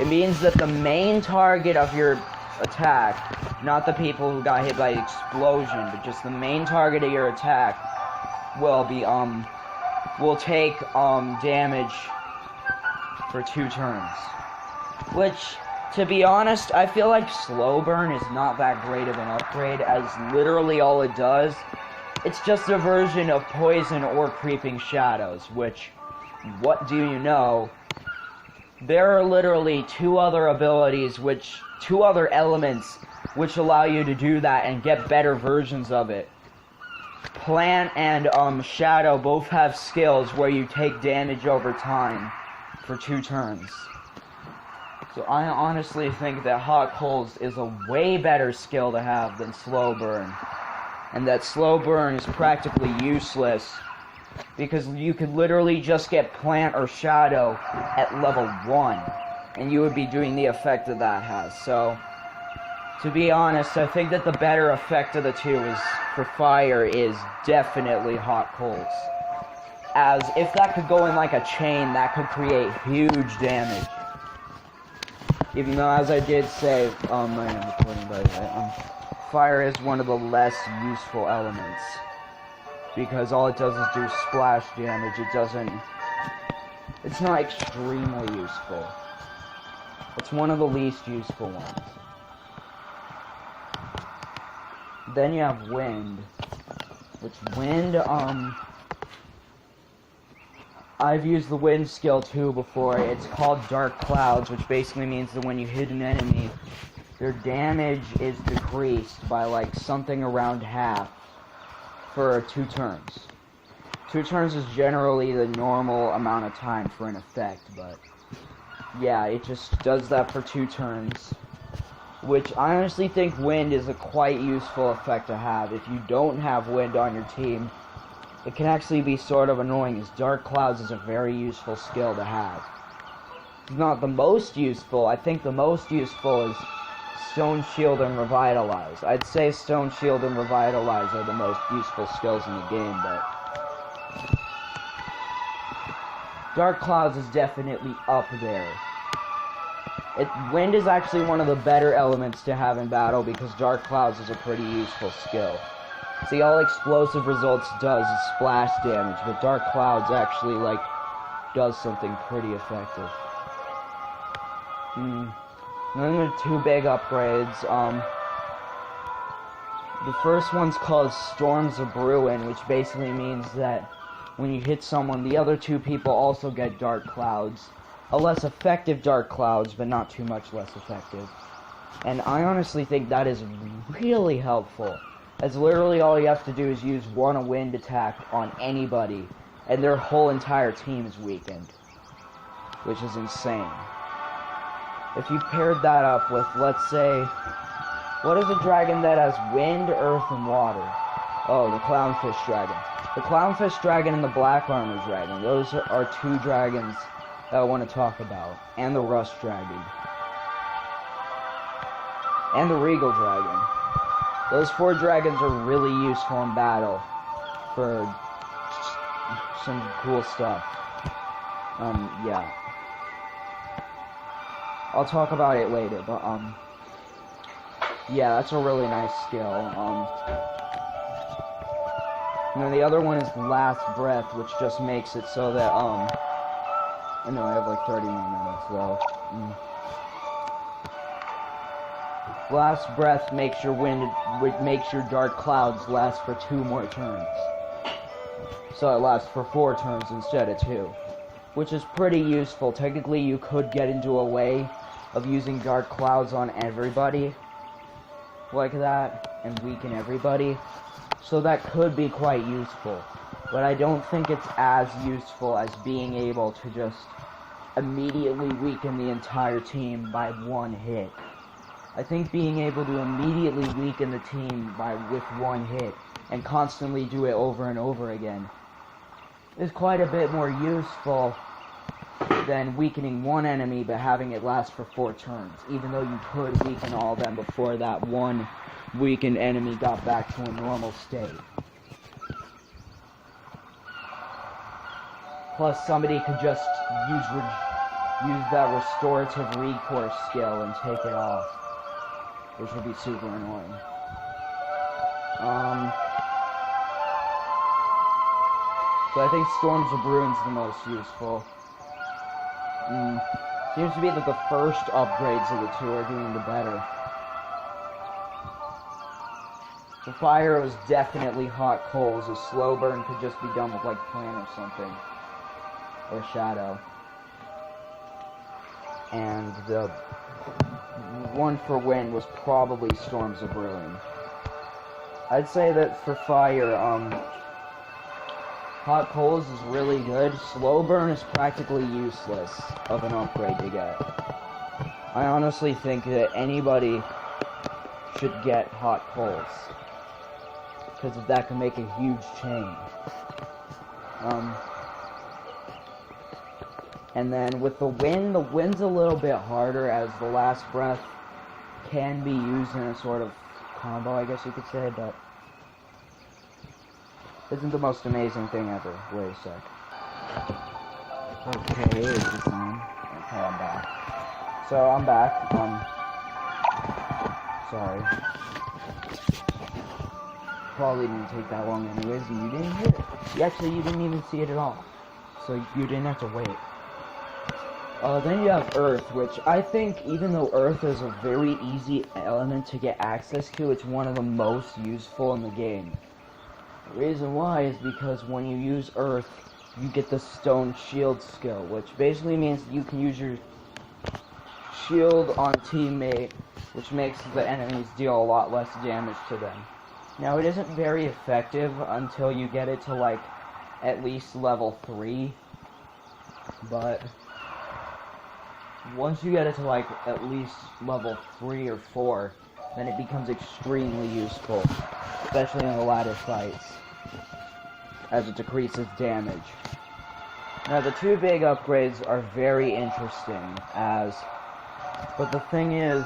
It means that the main target of your attack, not the people who got hit by the explosion, but just the main target of your attack, will be, will take, damage for 2 turns. Which, to be honest, I feel like Slow Burn is not that great of an upgrade, as literally all it does, it's just a version of Poison or Creeping Shadows, which, what do you know, there are literally 2 other abilities, 2 other elements, which allow you to do that and get better versions of it. Plant and Shadow both have skills where you take damage over time for 2 turns. So I honestly think that Hot Coals is a way better skill to have than Slow Burn. And that Slow Burn is practically useless because you could literally just get Plant or Shadow at level 1 and you would be doing the effect that that has. So To be honest, I think that the better effect of the two is for fire is definitely hot coals. As if that could go in like a chain, that could create huge damage. Even though, as I did say, I am recording by the way, fire is one of the less useful elements. Because all it does is do splash damage, it's not extremely useful. It's one of the least useful ones. Then you have wind, which wind, I've used the wind skill too before. It's called Dark Clouds, which basically means that when you hit an enemy, their damage is decreased by like something around half for 2 turns. 2 turns is generally the normal amount of time for an effect, but yeah, it just does that for 2 turns. Which I honestly think wind is a quite useful effect to have. If you don't have wind on your team, it can actually be sort of annoying, as Dark Clouds is a very useful skill to have. It's not the most useful. I think the most useful is Stone Shield and Revitalize. I'd say Stone Shield and Revitalize are the most useful skills in the game, but Dark Clouds is definitely up there. Wind is actually one of the better elements to have in battle because Dark Clouds is a pretty useful skill. See, all Explosive Results does is splash damage, but Dark Clouds actually, like, does something pretty effective. Then there are 2 big upgrades. The first one's called Storms of Bruin, which basically means that when you hit someone, the other 2 people also get Dark Clouds. A less effective Dark Clouds, but not too much less effective. And I honestly think that is really helpful, as literally all you have to do is use one wind attack on anybody, and their whole entire team is weakened. Which is insane. If you paired that up with, let's say, what is a dragon that has wind, earth, and water? Oh, the Clownfish Dragon. The Clownfish Dragon and the Black Armor Dragon. Those are 2 dragons that I want to talk about. And the Rust Dragon. And the Regal Dragon. Those 4 dragons are really useful in battle for some cool stuff. Yeah. I'll talk about it later, but, yeah, that's a really nice skill. And then the other one is Last Breath, which just makes it so that, I know I have like 30 more minutes, so, Last Breath makes your Dark Clouds last for 2 more turns. So it lasts for 4 turns instead of 2. Which is pretty useful. Technically, you could get into a way of using Dark Clouds on everybody like that, and weaken everybody. So that could be quite useful. But I don't think it's as useful as being able to just immediately weaken the entire team by 1 hit. I think being able to immediately weaken the team with 1 hit, and constantly do it over and over again, is quite a bit more useful than weakening 1 enemy but having it last for 4 turns, even though you could weaken all of them before that 1 weakened enemy got back to a normal state. Plus, somebody could just use that restorative recourse skill and take it off, which would be super annoying. So I think Storms of Bruin's the most useful. Seems to be that the first upgrades of the 2 are doing the better. The fire was definitely hot coals. A slow burn could just be done with like Plan or something. Or Shadow. And the one for wind was probably Storms of Bruin. I'd say that for fire, hot coals is really good. Slow burn is practically useless of an upgrade to get. I honestly think that anybody should get hot coals, because that can make a huge change. And then with the wind's a little bit harder, as the Last Breath can be used in a sort of combo, I guess you could say, but isn't the most amazing thing ever. Wait a sec. Okay, is this on? Okay, I'm back. So, I'm back. Sorry. Probably didn't take that long anyways, and you didn't hear it. Actually, you didn't even see it at all. So, you didn't have to wait. Then you have Earth, which I think, even though Earth is a very easy element to get access to, it's one of the most useful in the game. The reason why is because when you use Earth, you get the Stone Shield skill, which basically means you can use your shield on a teammate, which makes the enemies deal a lot less damage to them. Now, it isn't very effective until you get it to, like, at least level 3, but once you get it to, like, at least level 3 or 4, then it becomes extremely useful, especially in the latter fights, as it decreases damage. Now, the two big upgrades are very interesting, but the thing is,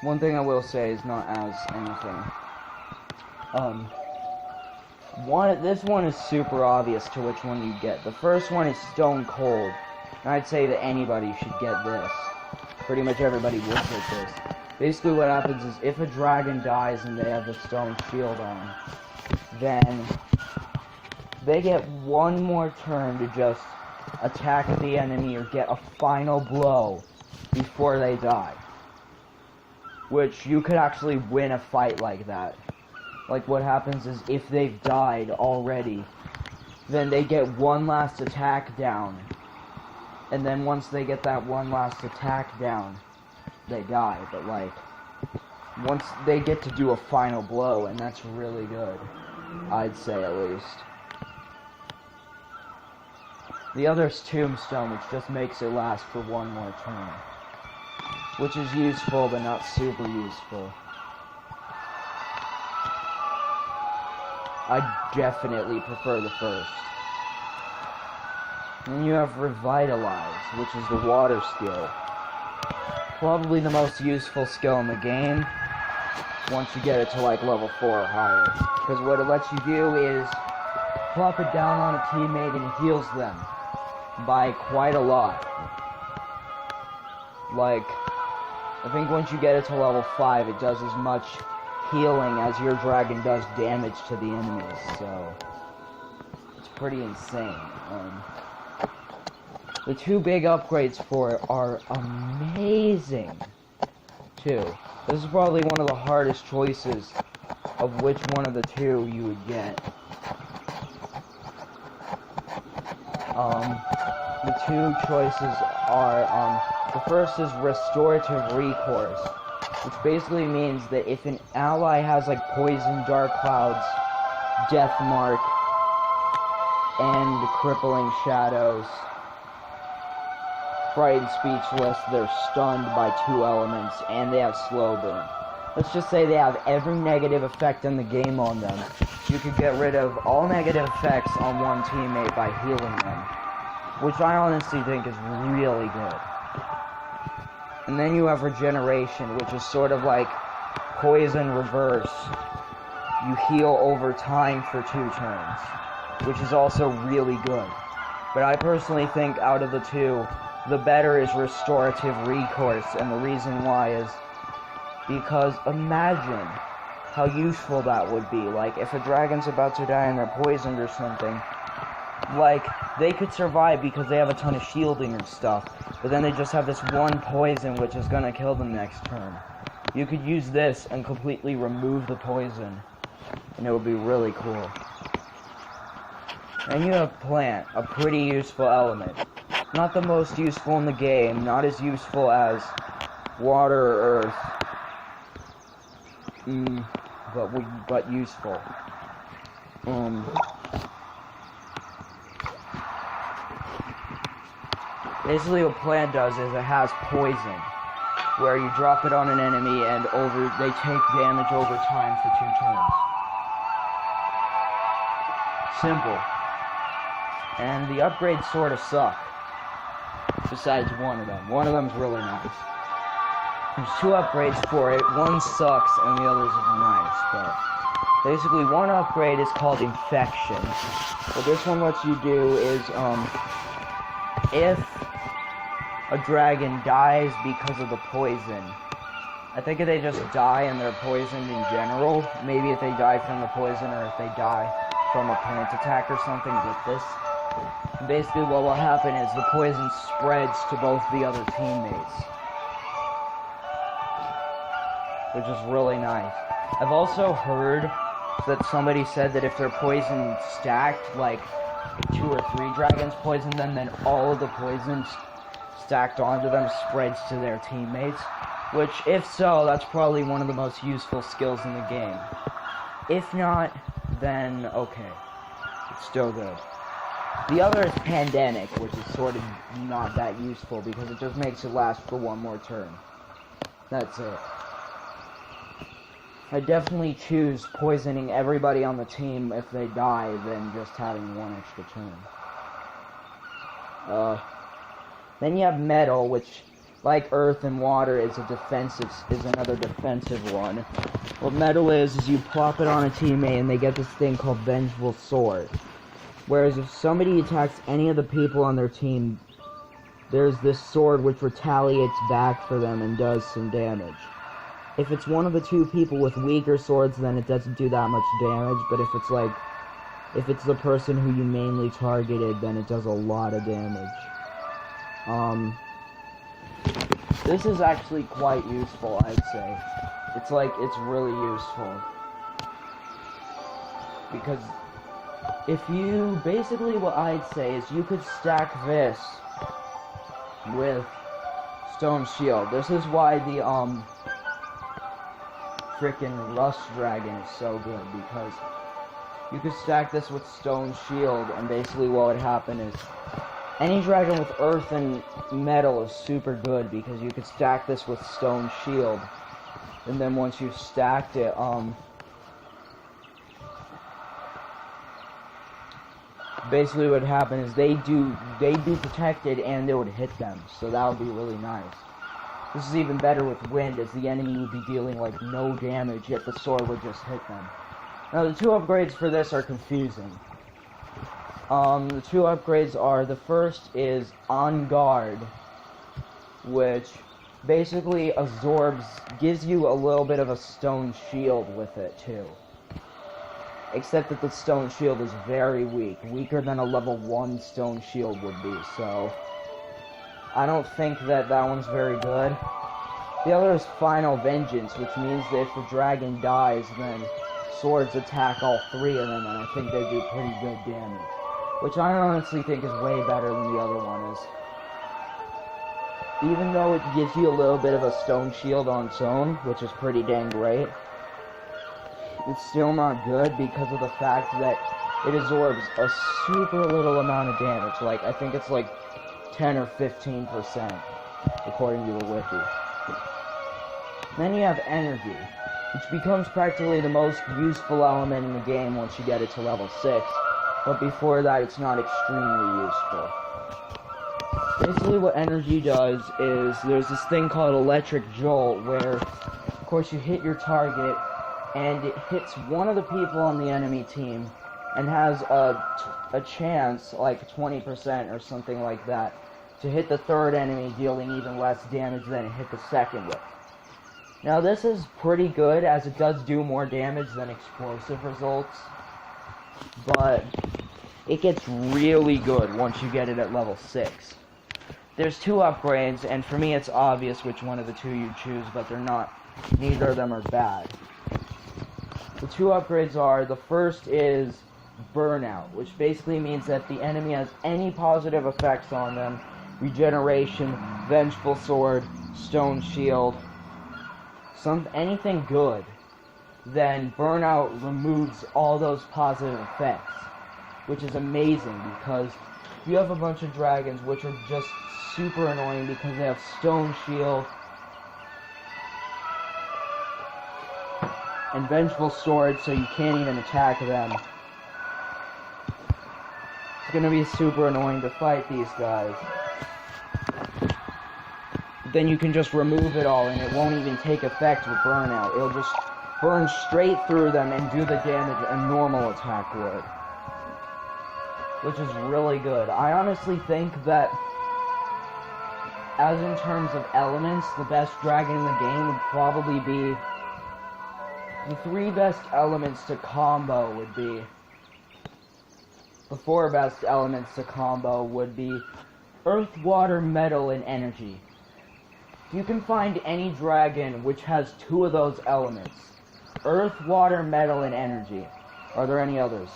one thing I will say is not as anything. This one is super obvious to which one you get. The first one is Stone Cold, and I'd say that anybody should get this. Pretty much everybody would get this. Basically what happens is, if a dragon dies and they have the Stone Shield on, then they get one more turn to just attack the enemy or get a final blow before they die. Which, you could actually win a fight like that. Like, what happens is, if they've died already, then they get one last attack down. And then once they get that one last attack down, they die. But, like, once they get to do a final blow, and that's really good. I'd say, at least. The other's Tombstone, which just makes it last for one more turn. Which is useful, but not super useful. I definitely prefer the first. Then you have Revitalize, which is the water skill. Probably the most useful skill in the game, once you get it to like level 4 or higher. Because what it lets you do is plop it down on a teammate and it heals them by quite a lot. Like, I think once you get it to level 5, it does as much healing as your dragon does damage to the enemies, so it's pretty insane. The two big upgrades for it are amazing, too. This is probably one of the hardest choices of which one of the two you would get. The two choices are, the first is Restorative Recourse, which basically means that if an ally has like Poison, Dark Clouds, Death Mark, and Crippling Shadows, Frightened Speechless, they're stunned by 2 elements, and they have Slow Burn. Let's just say they have every negative effect in the game on them. You could get rid of all negative effects on one teammate by healing them, which I honestly think is really good. And then you have Regeneration, which is sort of like Poison Reverse. You heal over time for 2 turns, which is also really good. But I personally think out of the two, the better is Restorative Recourse, and the reason why is because imagine how useful that would be. Like, if a dragon's about to die and they're poisoned or something, like, they could survive because they have a ton of shielding and stuff, but then they just have this one poison which is gonna kill them next turn. You could use this and completely remove the poison, and it would be really cool. And you have Plant, a pretty useful element. Not the most useful in the game, not as useful as Water or Earth, but useful. Basically what Plant does is it has poison, where you drop it on an enemy and they take damage over time for 2 turns. Simple. And the upgrades sort of suck. Besides one of them. One of them's really nice. There's two upgrades for it. One sucks and the other's nice, but basically one upgrade is called Infection. What this one lets you do is, if a dragon dies because of the poison, I think if they just die and they're poisoned in general, maybe if they die from the poison or if they die from a plant attack or something with this, basically what will happen is the poison spreads to both the other teammates, which is really nice. I've also heard that somebody said that if their poison stacked, like 2 or 3 dragons poison them, then all of the poison stacked onto them spreads to their teammates. Which, if so, that's probably one of the most useful skills in the game. If not, then okay. It's still good. The other is Pandemic, which is sort of not that useful because it just makes it last for one more turn. That's it. I definitely choose poisoning everybody on the team if they die than just having one extra turn. Then you have Metal, which, like Earth and Water, is another defensive one. What Metal is you plop it on a teammate and they get this thing called Vengeful Sword. Whereas if somebody attacks any of the people on their team, there's this sword which retaliates back for them and does some damage. If it's one of the 2 people with weaker swords, then it doesn't do that much damage, but if it's the person who you mainly targeted, then it does a lot of damage. This is actually quite useful, I'd say. It's really useful. Because basically what I'd say is you could stack this with Stone Shield. This is why the, frickin' Rust Dragon is so good, because you could stack this with Stone Shield, and basically what would happen is any dragon with Earth and Metal is super good, because you could stack this with Stone Shield, and then once you've stacked it, basically what would happen is they'd be protected and it would hit them, so that would be really nice. This is even better with Wind, as the enemy would be dealing, like, no damage, yet the sword would just hit them. Now, the 2 upgrades for this are confusing. The 2 upgrades are, the first is On Guard, which basically gives you a little bit of a stone shield with it, too. Except that the stone shield is very weak, weaker than a level 1 stone shield would be, so I don't think that one's very good. The other is Final Vengeance, which means that if the dragon dies, then swords attack all 3 of them, and I think they do pretty good damage. Which I honestly think is way better than the other one is. Even though it gives you a little bit of a stone shield on its own, which is pretty dang great, it's still not good because of the fact that it absorbs a super little amount of damage. Like, I think it's like 10 or 15%, according to the wiki. Then you have Energy, which becomes practically the most useful element in the game once you get it to level 6. But before that, it's not extremely useful. Basically what Energy does is, there's this thing called Electric Jolt, where, of course, you hit your target, and it hits one of the people on the enemy team, and has a chance, like 20% or something like that, to hit the third enemy, dealing even less damage than it hit the second with. Now this is pretty good, as it does do more damage than explosive results, but it gets really good once you get it at level 6. There's 2 upgrades, and for me it's obvious which one of the 2 you choose, but neither of them are bad. The 2 upgrades are, the first is Burnout, which basically means that the enemy has any positive effects on them, regeneration, Vengeful Sword, Stone Shield, anything good, then Burnout removes all those positive effects, which is amazing, because you have a bunch of dragons which are just super annoying because they have Stone Shield and Vengeful Sword, so you can't even attack them. It's gonna be super annoying to fight these guys. then you can just remove it all and it won't even take effect with burnout. It'll just burn straight through them and do the damage a normal attack would. Which is really good. I honestly think that, as in terms of elements, the best dragon in the game would probably be... The 3 best elements to combo would be... The 4 best elements to combo would be Earth, Water, Metal, and Energy. You can find any dragon which has 2 of those elements. Earth, Water, Metal, and Energy. Are there any others?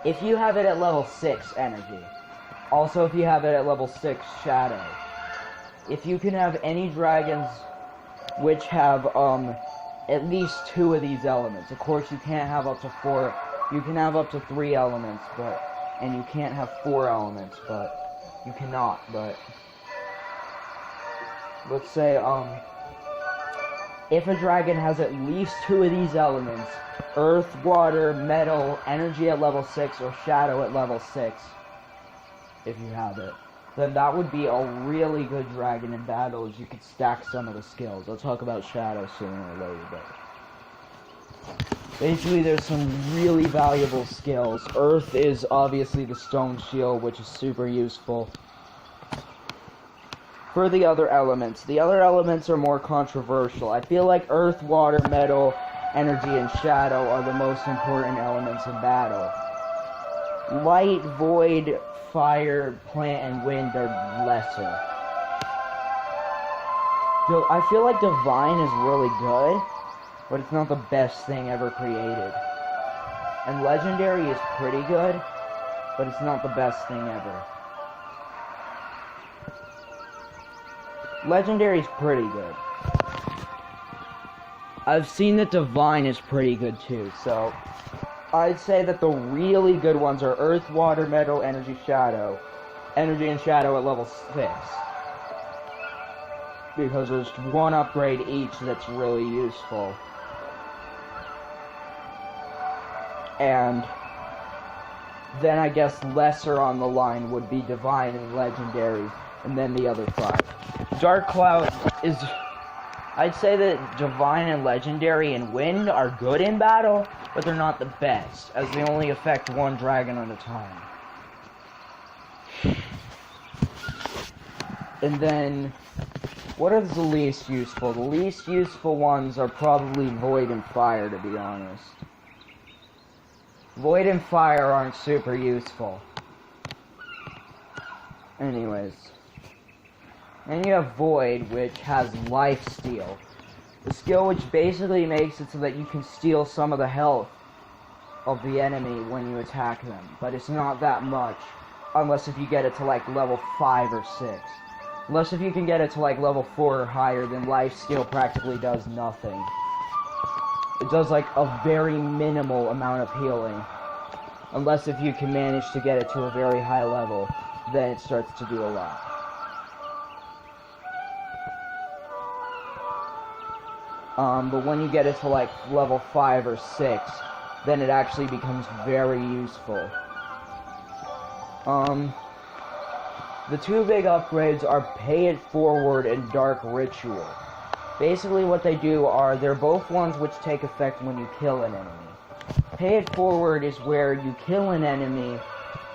If you have it at level 6, Energy. Also, if you have it at level 6, Shadow. If you can have any dragons which have, at least 2 of these elements. Of course, you can't have up to 4. You can have up to 3 elements, and you can't have 4 elements, but... You cannot, but... Let's say, if a dragon has at least 2 of these elements, Earth, Water, Metal, Energy at level 6, or Shadow at level 6, if you have it, then that would be a really good dragon in battle, as you could stack some of the skills. I'll talk about Shadow sooner or later, but... Basically, there's some really valuable skills. Earth is obviously the stone shield, which is super useful. For the other elements are more controversial. I feel like Earth, Water, Metal, Energy, and Shadow are the most important elements in battle. Light, Void, Fire, Plant, and Wind are lesser. I feel like Divine is really good, but it's not the best thing ever created. And Legendary is pretty good, but it's not the best thing ever. Legendary is pretty good. I've seen that Divine is pretty good too, so I'd say that the really good ones are Earth, Water, Metal, Energy, Shadow. Energy and Shadow at level 6. Because there's 1 upgrade each that's really useful. And then I guess lesser on the line would be Divine and Legendary, and then the other 5. Dark Cloud is... I'd say that Divine and Legendary and Wind are good in battle, but they're not the best, as they only affect 1 dragon at a time. And then, what is the least useful? The least useful ones are probably Void and Fire, to be honest. Void and Fire aren't super useful. Anyways. And you have Void, which has Life Steal. The skill which basically makes it so that you can steal some of the health of the enemy when you attack them. But it's not that much, unless if you get it to like level 5 or 6. Unless if you can get it to like level 4 or higher, then Life Steal practically does nothing. It does like a very minimal amount of healing. Unless if you can manage to get it to a very high level, then it starts to do a lot. But when you get it to like level 5 or 6, then it actually becomes very useful. The 2 big upgrades are Pay It Forward and Dark Ritual. Basically what they do are, they're both ones which take effect when you kill an enemy. Pay It Forward is where you kill an enemy,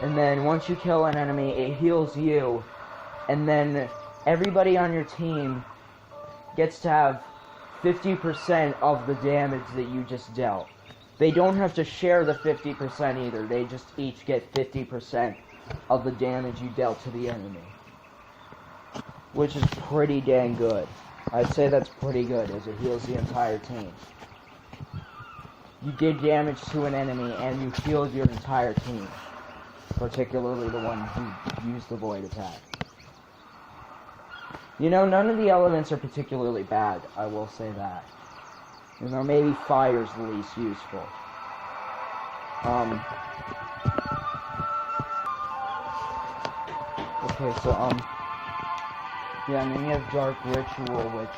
and then once you kill an enemy, it heals you, and then everybody on your team gets to have 50% of the damage that you just dealt. They don't have to share the 50% either, they just each get 50% of the damage you dealt to the enemy. Which is pretty dang good. I'd say that's pretty good, as it heals the entire team. You did damage to an enemy, and you healed your entire team. Particularly the one who used the Void attack. You know, none of the elements are particularly bad, I will say that. You know, maybe Fire's the least useful. Okay, so, yeah, and then you have Dark Ritual, which,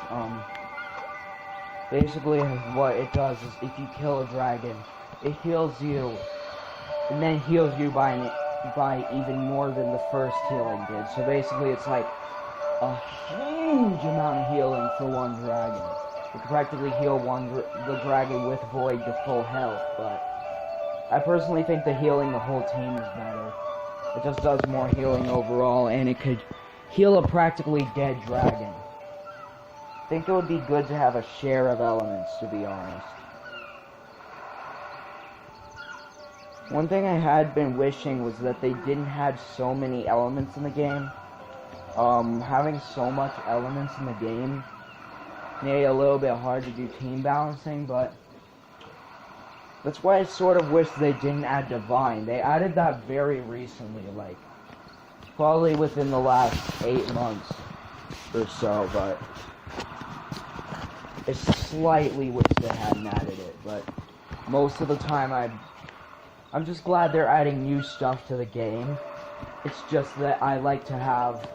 basically what it does is if you kill a dragon, it heals you, and then heals you by even more than the first healing did. So basically it's like a huge amount of healing for one dragon. You can practically heal the dragon with Void to full health, but I personally think the healing the whole team is better. It just does more healing overall, and it could heal a practically dead dragon. I think it would be good to have a share of elements, to be honest. One thing I had been wishing was that they didn't have so many elements in the game. Having so much elements in the game made it a little bit hard to do team balancing, but that's why I sort of wish they didn't add Divine. They added that very recently, like, probably within the last 8 months or so, but I slightly wish they hadn't added it, but most of the time I'm just glad they're adding new stuff to the game. It's just that I like to have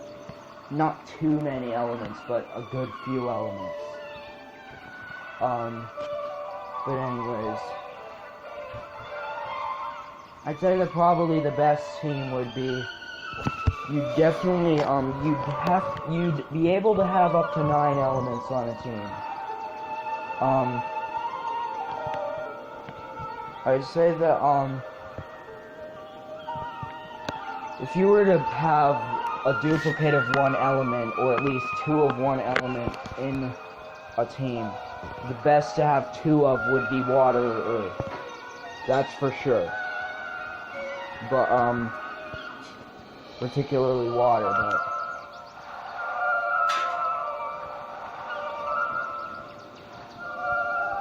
not too many elements, but a good few elements. But anyways, I'd say that probably the best team would be, you'd definitely, you'd be able to have up to 9 elements on a team. I'd say that, if you were to have a duplicate of one element, or at least 2 of one element in a team, the best to have 2 of would be water or earth. That's for sure. But, particularly water, but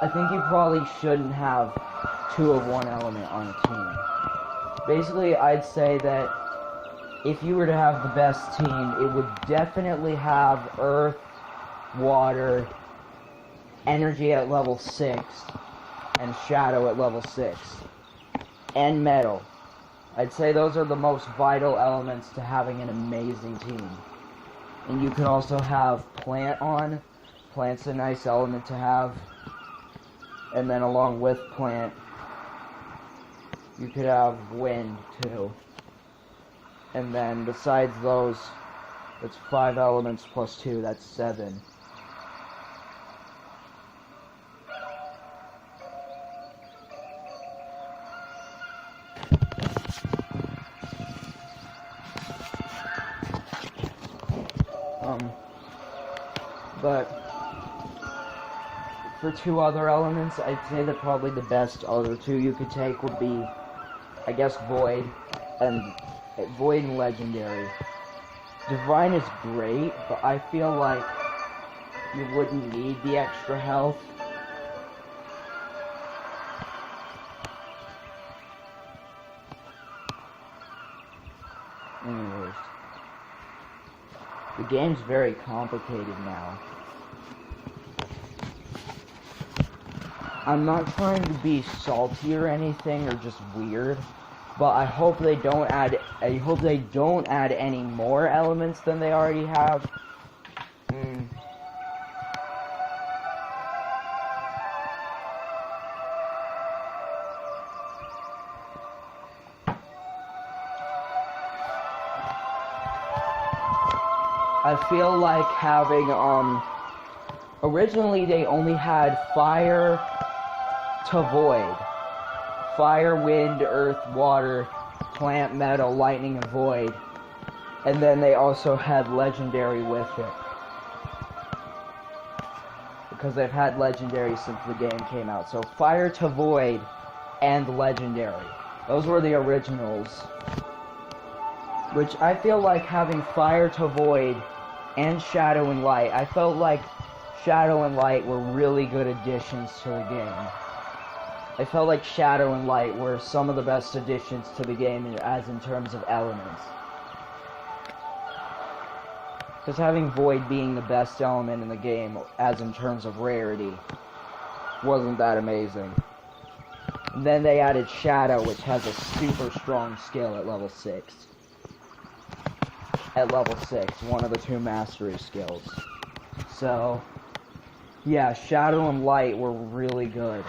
I think you probably shouldn't have 2 of one element on a team. Basically, I'd say that if you were to have the best team, it would definitely have earth, water, energy at level 6, and shadow at level 6, and metal. I'd say those are the most vital elements to having an amazing team. And you could also have plant on. Plant's a nice element to have. And then along with plant, you could have wind too. And then besides those, it's 5 elements plus 2, that's 7. But for 2 other elements, I'd say that probably the best other 2 you could take would be, I guess, Void and Legendary. Divine is great, but I feel like you wouldn't need the extra health. Anyways, the game's very complicated now. I'm not trying to be salty or anything, or just weird, but I hope they don't add any more elements than they already have. I feel like having, originally they only had fire to void. Fire, wind, earth, water, plant, metal, lightning, and void. And then they also had legendary with it. Because they've had legendary since the game came out. So fire to void and legendary. Those were the originals. Which I feel like having fire to void and shadow and light. I felt like shadow and light were really good additions to the game. I felt like shadow and light were some of the best additions to the game as in terms of elements. Because having void being the best element in the game as in terms of rarity wasn't that amazing. And then they added shadow, which has a super strong skill at level 6. At level 6, one of the 2 mastery skills. So, yeah, shadow and light were really good.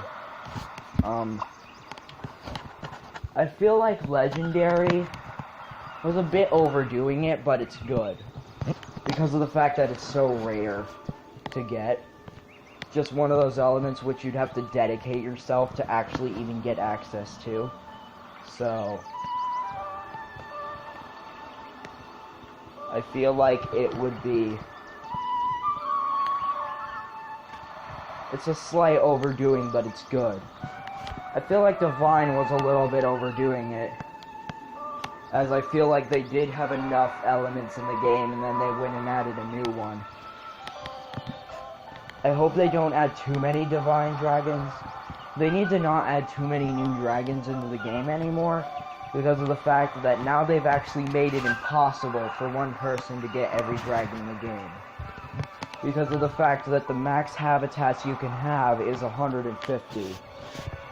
I feel like legendary was a bit overdoing it, but it's good. because of the fact that it's so rare to get. Just one of those elements which you'd have to dedicate yourself to actually even get access to. So I feel like it would be... It's a slight overdoing, but it's good. I feel like Divine was a little bit overdoing it, as I feel like they did have enough elements in the game, and then they went and added a new one. I hope they don't add too many Divine Dragons. They need to not add too many new dragons into the game anymore, because of the fact that now they've actually made it impossible for one person to get every dragon in the game. Because of the fact that the max habitats you can have is 150.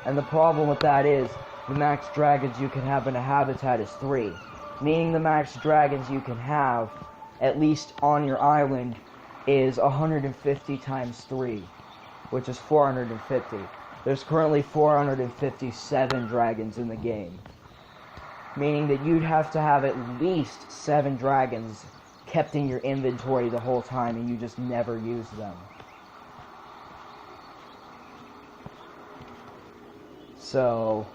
And the problem with that is, the max dragons you can have in a habitat is 3. Meaning the max dragons you can have, at least on your island, is 150 times 3, which is 450. There's currently 457 dragons in the game. Meaning that you'd have to have at least 7 dragons kept in your inventory the whole time and you just never use them. So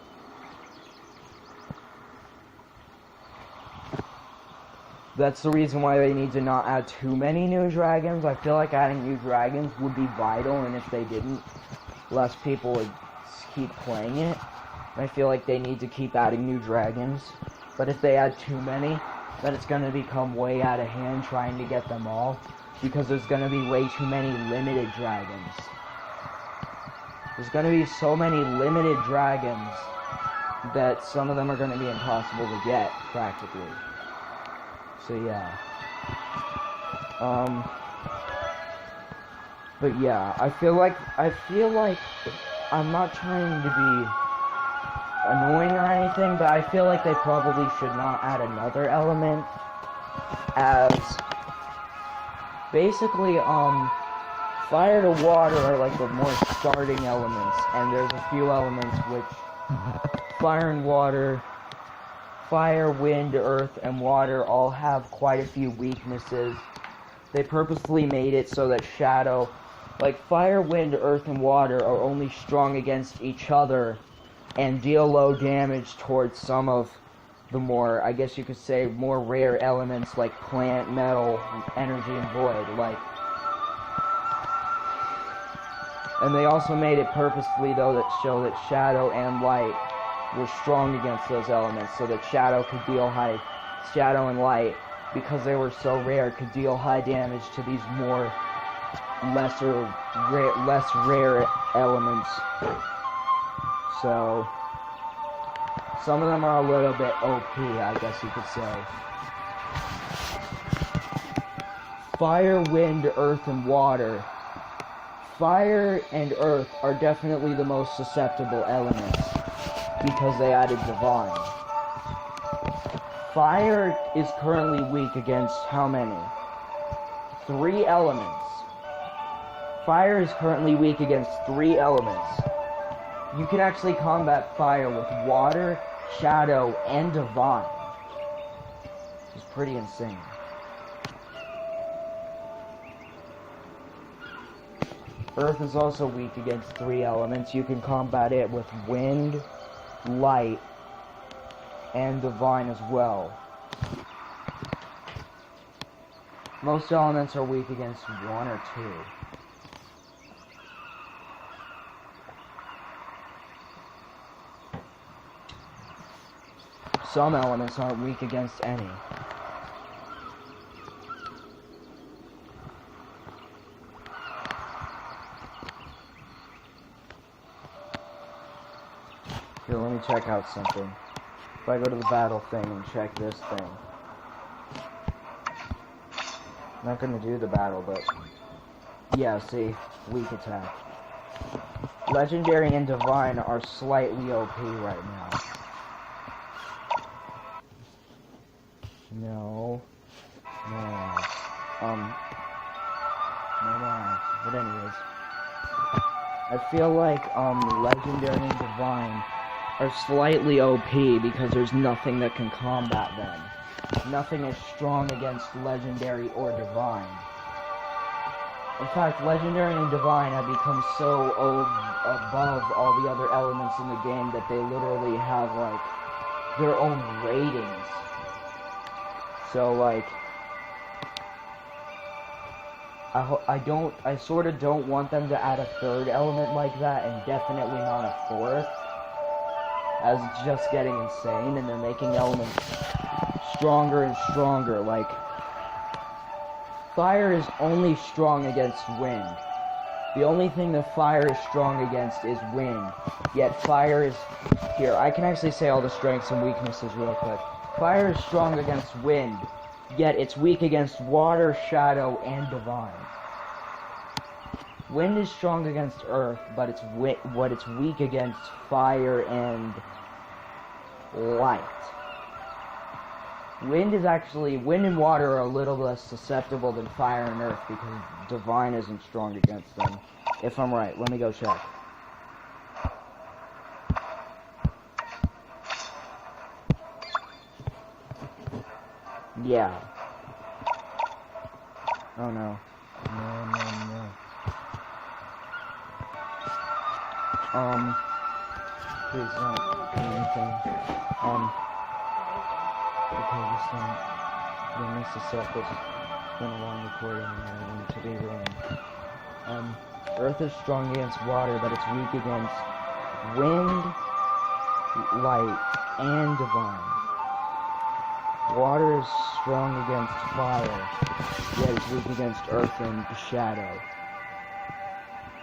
that's the reason why they need to not add too many new dragons. I feel like adding new dragons would be vital, and if they didn't, less people would keep playing it. I feel like they need to keep adding new dragons. But if they add too many, then it's going to become way out of hand trying to get them all, because there's going to be way too many limited dragons. There's going to be so many limited dragons that some of them are going to be impossible to get, practically. So yeah. But yeah, I feel like I'm not trying to be annoying or anything, but I feel like they probably should not add another element, as basically fire to water are like the more starting elements, and there's a few elements which fire and water, fire, wind, earth, and water all have quite a few weaknesses. They purposely made it so that shadow, like fire, wind, earth, and water are only strong against each other and deal low damage towards some of the more, I guess you could say, more rare elements like plant, metal, energy, and void. And they also made it purposefully, though, that show that shadow and light were strong against those elements, so that shadow and light, because they were so rare, could deal high damage to these more less rare elements. So some of them are a little bit OP, I guess you could say. Fire, wind, earth, and water. Fire and earth are definitely the most susceptible elements, because they added Divine. Fire is currently weak against how many? 3 elements. Fire is currently weak against 3 elements. You can actually combat fire with water, shadow, and Divine. It's pretty insane. Earth is also weak against 3 elements. You can combat it with wind, light, and Divine as well. Most elements are weak against 1 or 2. Some elements aren't weak against any. Here, let me check out something. If I go to the battle thing and check this thing. I'm not gonna do the battle, but yeah, see, weak attack. Legendary and Divine are slightly OP right now. No. But anyways, I feel like Legendary and Divine are slightly OP because there's nothing that can combat them. nothing is strong against legendary or divine. In fact, legendary and divine have become so above all the other elements in the game that they literally have, like, their own ratings. So, like, I sort of don't want them to add a third element like that, and definitely not a fourth, as it's just getting insane, and they're making elements stronger and stronger. Like, fire is only strong against wind. The only thing that fire is strong against is wind. Yet fire is... Here, I can actually say all the strengths and weaknesses real quick. Fire is strong against wind, yet it's weak against water, shadow, and divine. Wind is strong against earth, but it's weak against fire and light. Wind and water are a little less susceptible than fire and earth because divine isn't strong against them. If I'm right, let me go check. Yeah. Oh no. No. Please don't do anything. Okay, just don't mess this up. It's been a long recording and I want it to be ruined. Earth is strong against water, but it's weak against wind, light, and divine. Water is strong against fire, yet it's weak against earth and shadow.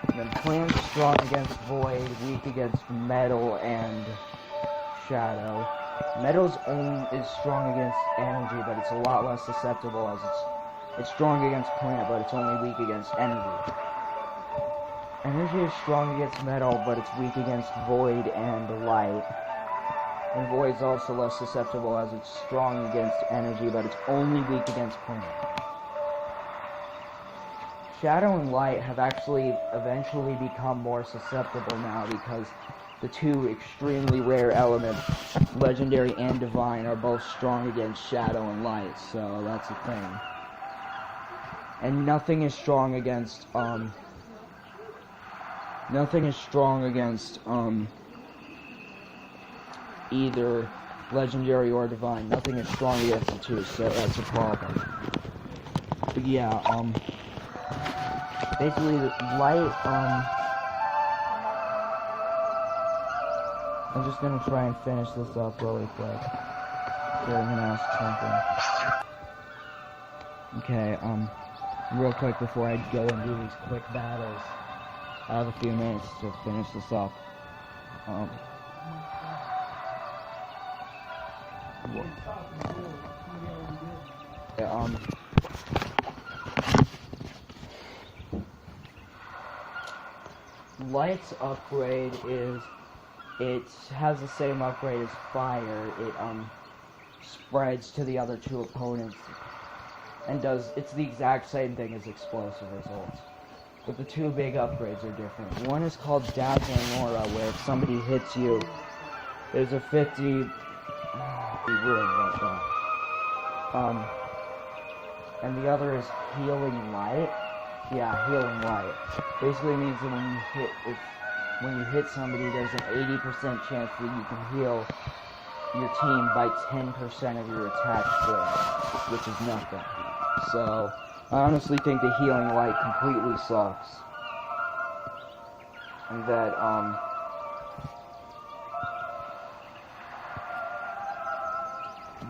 And then plants strong against void, weak against metal and shadow. Metal is strong against energy, but it's a lot less susceptible as it's strong against plant, but it's only weak against energy. Energy is strong against metal, but it's weak against void and light. And void is also less susceptible as it's strong against energy, but it's only weak against plant. Shadow and light have actually eventually become more susceptible now because the two extremely rare elements, legendary and divine, are both strong against shadow and light, so that's a thing. And nothing is strong against, either legendary or divine. Nothing is strong against the two, so that's a problem. But yeah, basically the light, I'm just gonna try and finish this up really quick. Here, I'm gonna ask something. Okay, real quick before I go and do these quick battles, I have a few minutes to finish this up. Yeah, Light's upgrade is, it has the same upgrade as fire. It spreads to the other two opponents and it's the exact same thing as explosive results. But the two big upgrades are different. One is called Dazzling Aura, where if somebody hits you, there's a 50... be ruined about that. And the other is Healing Light. Yeah, Healing Light. Basically means that when you hit somebody, there's an 80% chance that you can heal your team by 10% of your attack score, which is nothing. So, I honestly think the Healing Light completely sucks. And that,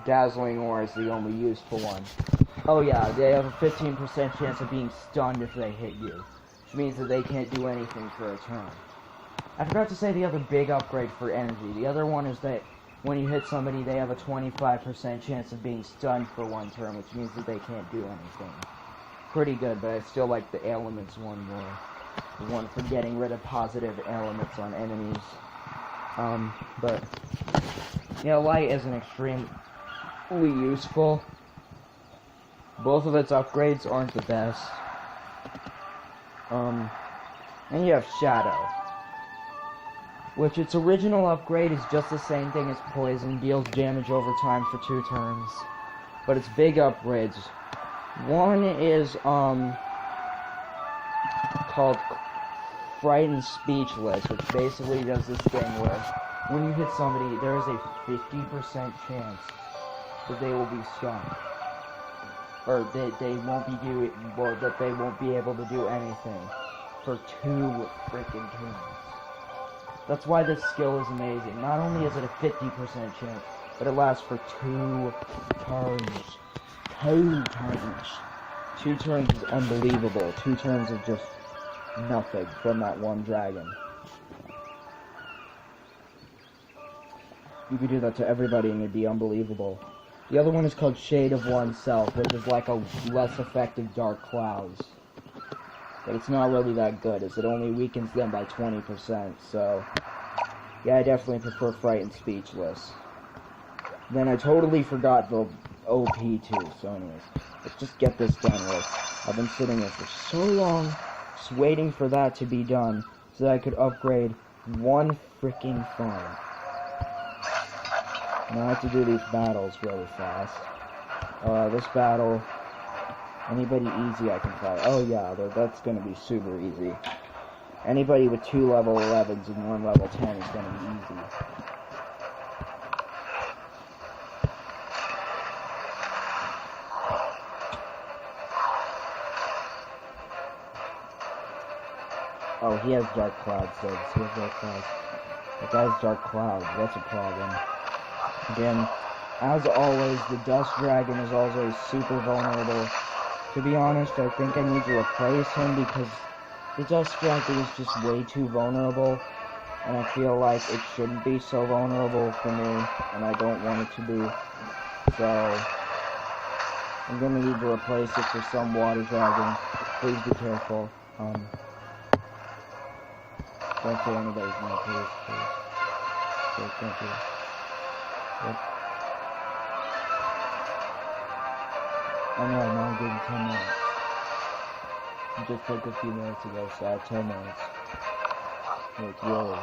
Dazzling Aura is the only useful one. Oh yeah, they have a 15% chance of being stunned if they hit you, which means that they can't do anything for a turn. I forgot to say the other big upgrade for energy. The other one is that when you hit somebody, they have a 25% chance of being stunned for one turn, which means that they can't do anything. Pretty good, but I still like the elements one more. The one for getting rid of positive elements on enemies. But, yeah, light isn't extremely useful. Both of its upgrades aren't the best. And you have Shadow, which its original upgrade is just the same thing as Poison, deals damage over time for 2 turns. but it's big upgrades. One is called Frightened Speechless, which basically does this thing where when you hit somebody, there is a 50% chance that they will be stunned, or that they won't be able to do anything for 2 freaking turns. That's why this skill is amazing. Not only is it a 50% chance, but it lasts for 2 turns. 2 turns. 2 turns is unbelievable. 2 turns of just nothing from that one dragon. You could do that to everybody and it'd be unbelievable. The other one is called Shade of Oneself, which is like a less effective Dark Clouds. But it's not really that good, as it only weakens them by 20%, so... yeah, I definitely prefer Frightened Speechless. Then I totally forgot the OP too, so anyways. Let's just get this done with. I've been sitting here for so long, just waiting for that to be done, so that I could upgrade 1 freaking farm. Now I have to do these battles really fast. This battle... anybody easy I can fight. Oh yeah, that's gonna be super easy. Anybody with 2 level 11s and 1 level 10 is gonna be easy. Oh, he has Dark Clouds, so he has Dark Clouds. That guy's Dark Clouds, that's a problem. Again, as always, the Dust Dragon is always super vulnerable. To be honest, I think I need to replace him because the Dust Dragon is just way too vulnerable, and I feel like it shouldn't be so vulnerable for me, and I don't want it to be. So, I'm gonna need to replace it for some Water Dragon. Please be careful. Don't say anybody's name, please. Please, thank you. Yep. Oh no, now I'm getting 10 minutes. It just took a few minutes ago, so I have 10 minutes. Like, whoa.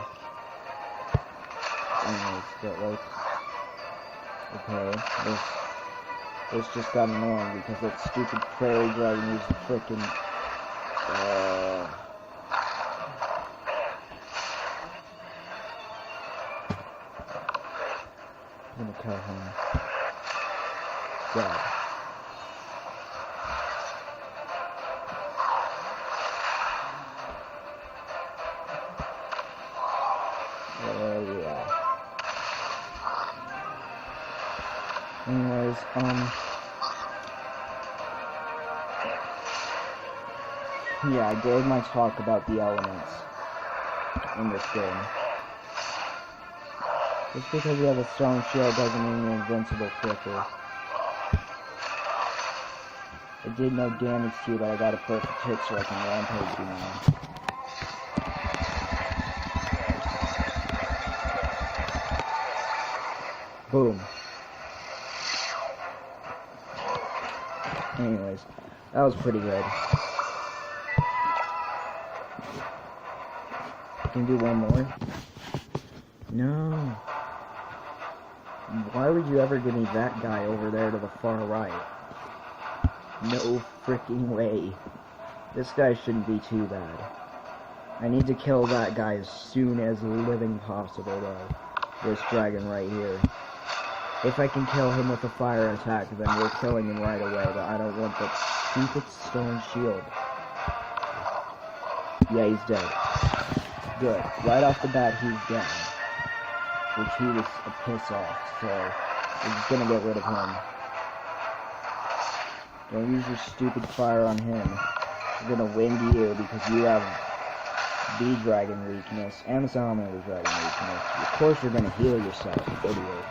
Anyways, but like... okay, this just got annoying because that stupid prairie dragon used the frickin'... I'm gonna kill him. Dead. Yeah. Anyways, yeah, I gave my talk about the elements in this game. Just because you have a strong shield doesn't mean you're invincible quicker. It did no damage to you, but I got a perfect hit so I can rampage you now. Boom. Anyways, that was pretty good. Can you do one more? No. Why would you ever give me that guy over there to the far right? No freaking way. This guy shouldn't be too bad. I need to kill that guy as soon as living possible, though. This dragon right here. If I can kill him with a fire attack, then we're killing him right away, but I don't want that stupid stone shield. Yeah, he's dead. Good. Right off the bat, he's dead. Which he was a piss off, so we're just gonna get rid of him. Don't use your stupid fire on him. We're gonna win to you because you have the dragon weakness and the salamander dragon weakness. Of course you're gonna heal yourself, you idiot.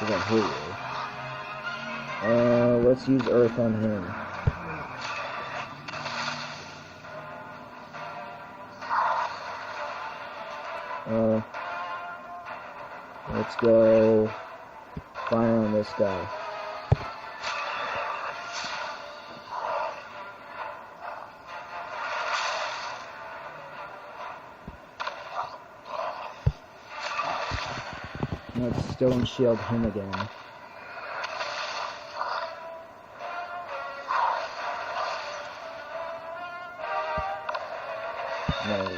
We're gonna heal you. Let's use earth on him. Let's go fire on this guy. Let's stone shield him again.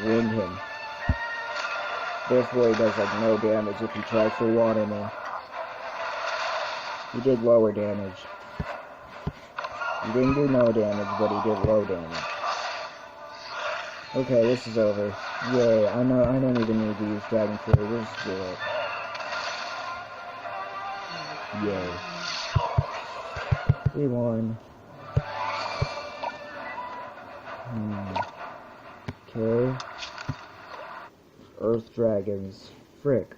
wound him. Therefore, he does like no damage if he tries to water me. He did lower damage. He didn't do no damage, but he did low damage. Okay, this is over. Yay, I don't even need to use Dragon Fury. Let's do it. Yay. We won. Okay. Earth Dragons. Frick.